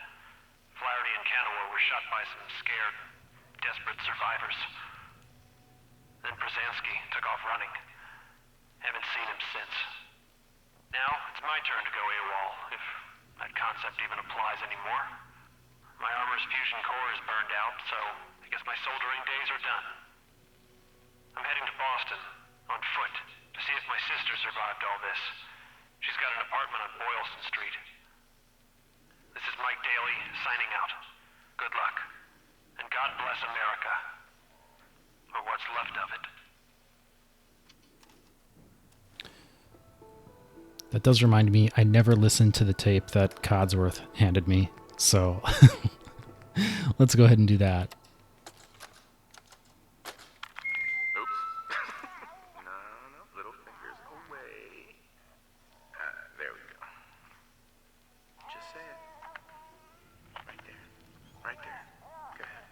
Flaherty and Canaway were shot by some scared, desperate survivors. Then Brzezinski took off running. Haven't seen him since. Now, it's my turn to go AWOL, if that concept even applies anymore. My armor's fusion core is burned out, so I guess my soldering days are done. I'm heading to Boston, on foot, to see if my sister survived all this. She's got an apartment on Boylston Street. This is Mike Daly, signing out. Good luck. And God bless America. Or what's left of it. That does remind me, I never listened to the tape that Codsworth handed me, so let's go ahead and do that. Oops. No, little fingers away. There we go. Just say it. Right there. Right there. Go ahead.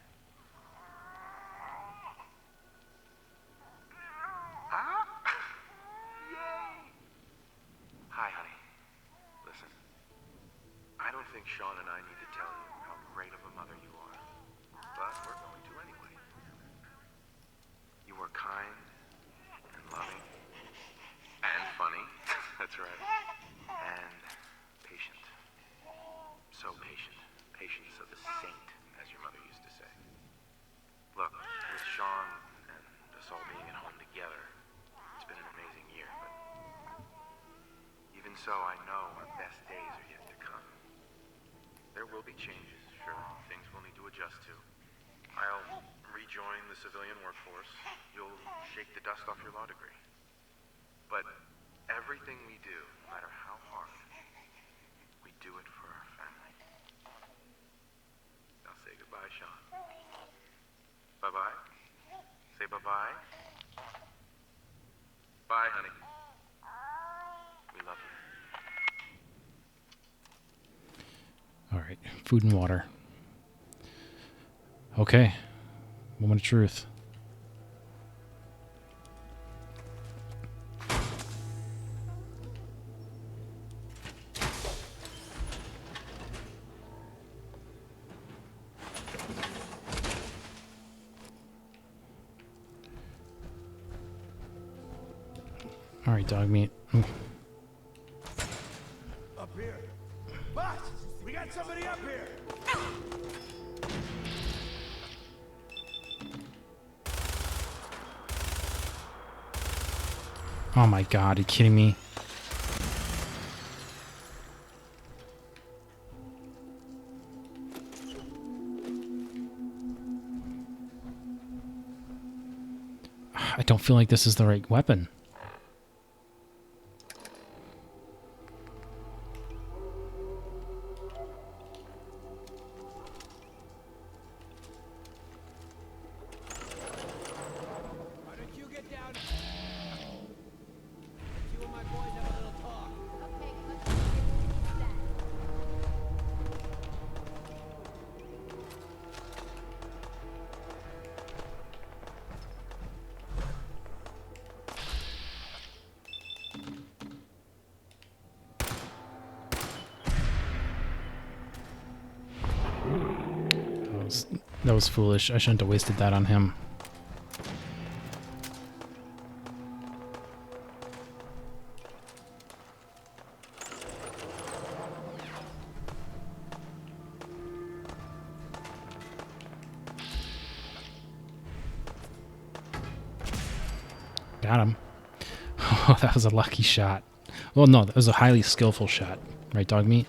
Ah! Yay! Hi, honey. Listen. I don't think Sean and I need to tell you how great of a mother you are. But we're going to anyway. You are kind and loving and funny. That's right. And patient. So patient. Patience of a saint, as your mother used to say. Look, with Sean and us all being at home together, it's been an amazing year, but even so, I know our best days are yet to come. There will be changes, sure. Things we'll need to adjust to. I'll rejoin the civilian workforce. You'll shake the dust off your law degree. But everything we do, no matter how hard, we do it for our family. Now say goodbye, Sean. Bye-bye. Say bye-bye. Bye, honey. We love you. All right, food and water. Okay, moment of truth. All right, dog meat. Up here. Boss, we got somebody up here. Oh my god, are you kidding me? I don't feel like this is the right weapon. Why don't you get down? You and my boys have a little talk. Okay, let's get to that. That was foolish. I shouldn't have wasted that on him. Got him. Oh, that was a lucky shot. Well, no, that was a highly skillful shot. Right, dog meat?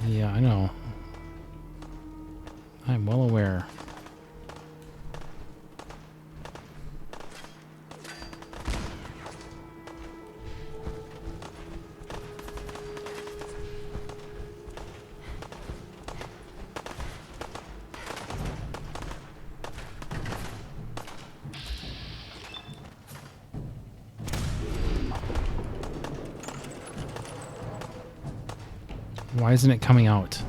Yeah, I know. I'm well aware. Why isn't it coming out?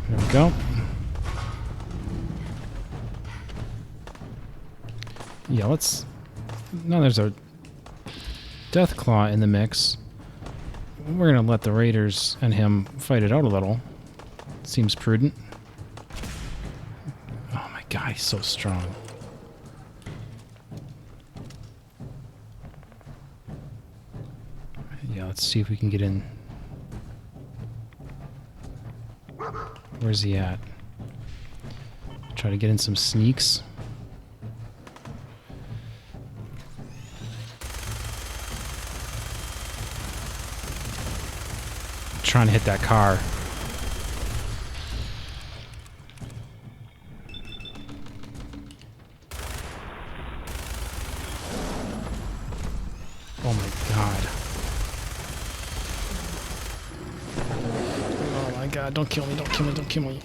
There we go. Yeah, let's... Now there's a Deathclaw in the mix. We're going to let the Raiders and him fight it out a little. Seems prudent. Oh my god, he's so strong. Yeah, let's see if we can get in. Where's he at? Try to get in some sneaks. Trying to hit that car. Oh my god. Oh my god, don't kill me, don't kill me, don't kill me.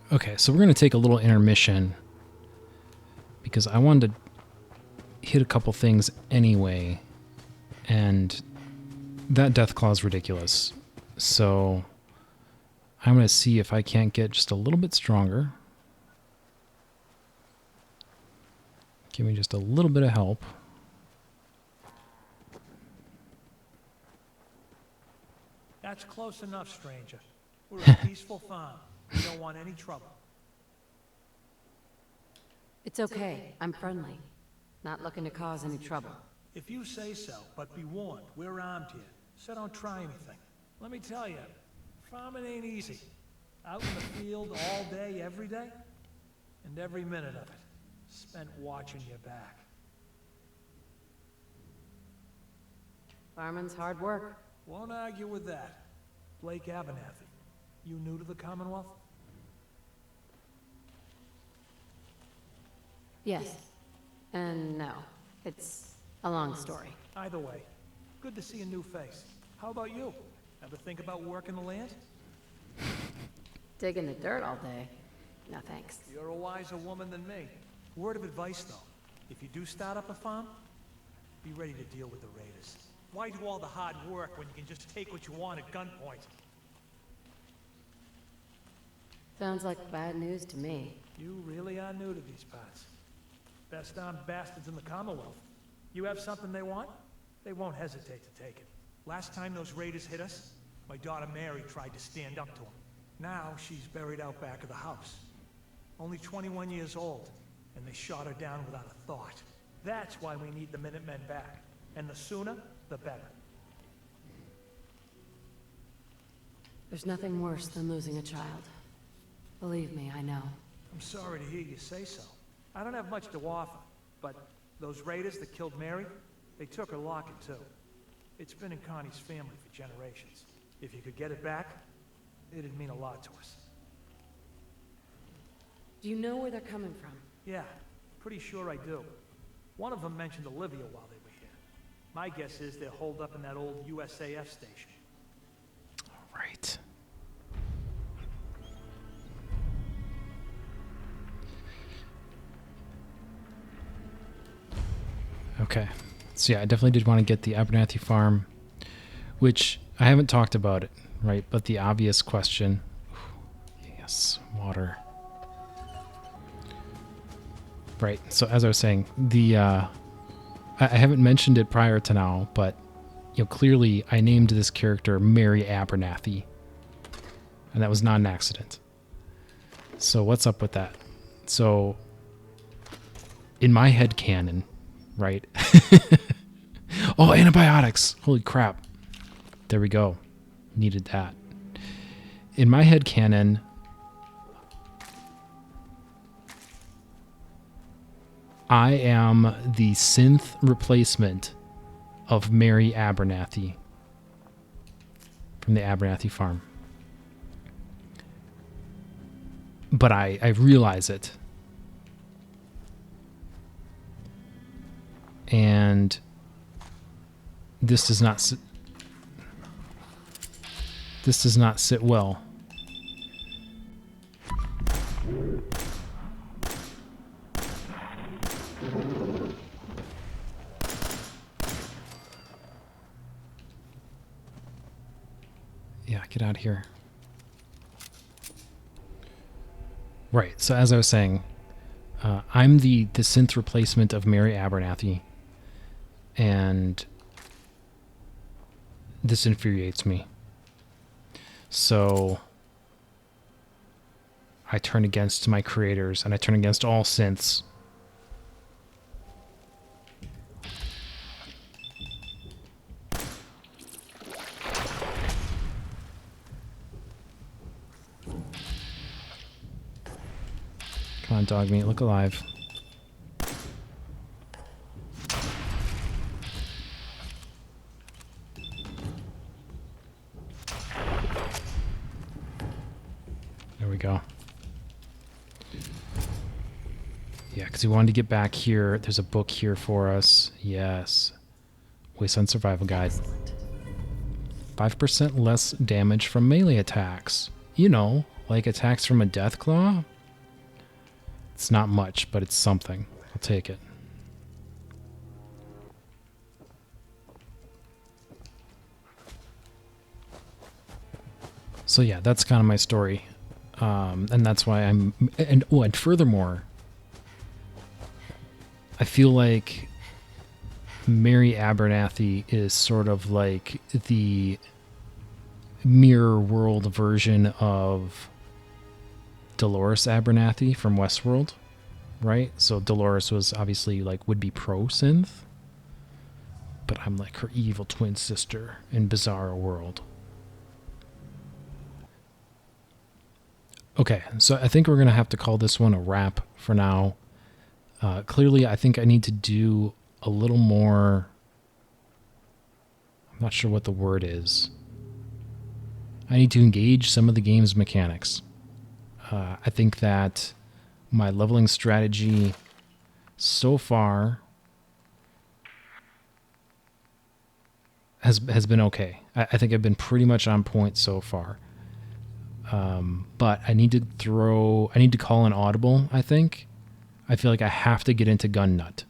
Okay, so we're going to take a little intermission because I wanted to hit a couple things anyway, and that Deathclaw is ridiculous. So I'm going to see if I can't get just a little bit stronger. Give me just a little bit of help. That's close enough, stranger. We're a peaceful farm. We don't want any trouble. It's okay. I'm friendly. Not looking to cause any trouble. If you say so, but be warned, we're armed here, so don't try anything. Let me tell you, farming ain't easy. Out in the field all day, every day, and every minute of it spent watching your back. Farming's hard work. Won't argue with that. Blake Abernathy, you new to the Commonwealth? Yes. And no. It's a long story. Either way, good to see a new face. How about you? Ever think about working the land? Digging the dirt all day. No thanks. You're a wiser woman than me. Word of advice, though. If you do start up a farm, be ready to deal with the raiders. Why do all the hard work when you can just take what you want at gunpoint? Sounds like bad news to me. You really are new to these parts. Best armed bastards in the Commonwealth. You have something they want, they won't hesitate to take it. Last time those raiders hit us, my daughter Mary tried to stand up to them. Now she's buried out back of the house. Only 21 years old, and they shot her down without a thought. That's why we need the Minutemen back. And the sooner, the better. There's nothing worse than losing a child. Believe me, I know. I'm sorry to hear you say so. I don't have much to offer, but those raiders that killed Mary, they took her locket too. It's been in Connie's family for generations. If you could get it back, it'd mean a lot to us. Do you know where they're coming from? Yeah, pretty sure I do. One of them mentioned Olivia while they were here. My guess is they're holed up in that old USAF station. Right. Okay. So yeah, I definitely did want to get the Abernathy farm, which I haven't talked about it, right? But the obvious question, yes, water. Right. So as I was saying, I haven't mentioned it prior to now, but clearly I named this character Mary Abernathy, and that was not an accident. So what's up with that? So in my head canon, right? Oh, antibiotics! Holy crap! There we go. Needed that. In my head canon, I am the synth replacement of Mary Abernathy from the Abernathy farm. But I realize it. And this does not sit well. Yeah, get out of here. Right, so as I was saying, I'm the synth replacement of Mary Abernathy, and this infuriates me. So I turn against my creators, and I turn against all synths. Come on, dog meat, look alive. There we go. Yeah, because we wanted to get back here. There's a book here for us. Yes. Wasteland Survival Guide. 5% less damage from melee attacks. You know, like attacks from a death claw. It's not much, but it's something. I'll take it. So yeah, that's kind of my story. And that's why and furthermore, I feel like Mary Abernathy is sort of like the mirror world version of Dolores Abernathy from Westworld, right? So Dolores was obviously like would be pro synth, but I'm like her evil twin sister in Bizarro World. Okay, so I think we're going to have to call this one a wrap for now. Clearly, I think I need to do a little more... I'm not sure what the word is. I need to engage some of the game's mechanics. I think that my leveling strategy so far has been okay. I think I've been pretty much on point so far. But I need to call an audible, I think. I feel like I have to get into Gun Nut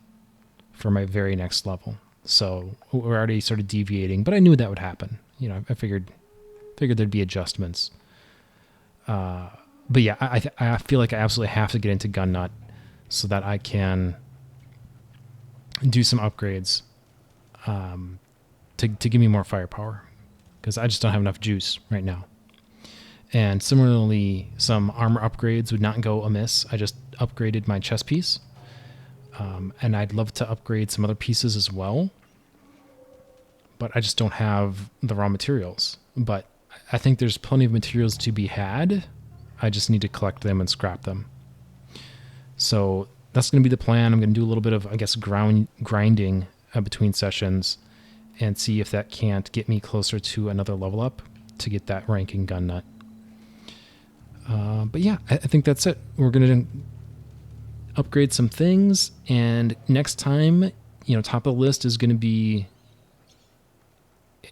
for my very next level. So we're already sort of deviating, but I knew that would happen. You know, I figured there'd be adjustments. But yeah, I feel like I absolutely have to get into Gun Nut so that I can do some upgrades to give me more firepower, because I just don't have enough juice right now. And similarly, some armor upgrades would not go amiss. I just upgraded my chest piece. And I'd love to upgrade some other pieces as well. But I just don't have the raw materials. But I think there's plenty of materials to be had. I just need to collect them and scrap them. So that's going to be the plan. I'm going to do a little bit of, I guess, grinding between sessions and see if that can't get me closer to another level up to get that ranking Gun Nut. But yeah, I think that's it. We're going to upgrade some things, and next time, top of the list is going to be,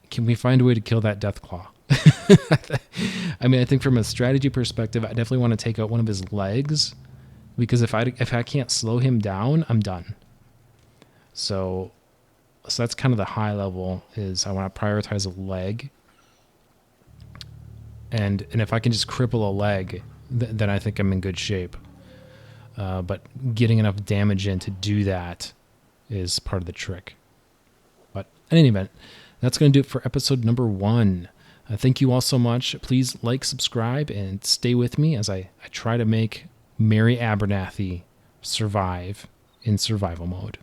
can we find a way to kill that Deathclaw? I mean, I think from a strategy perspective, I definitely want to take out one of his legs, because if I can't slow him down, I'm done. So that's kind of the high level, is I want to prioritize a leg. And if I can just cripple a leg, then I think I'm in good shape. But getting enough damage in to do that is part of the trick. But in any event, that's going to do it for episode number 1. Thank you all so much. Please like, subscribe, and stay with me as I try to make Mary Abernathy survive in survival mode.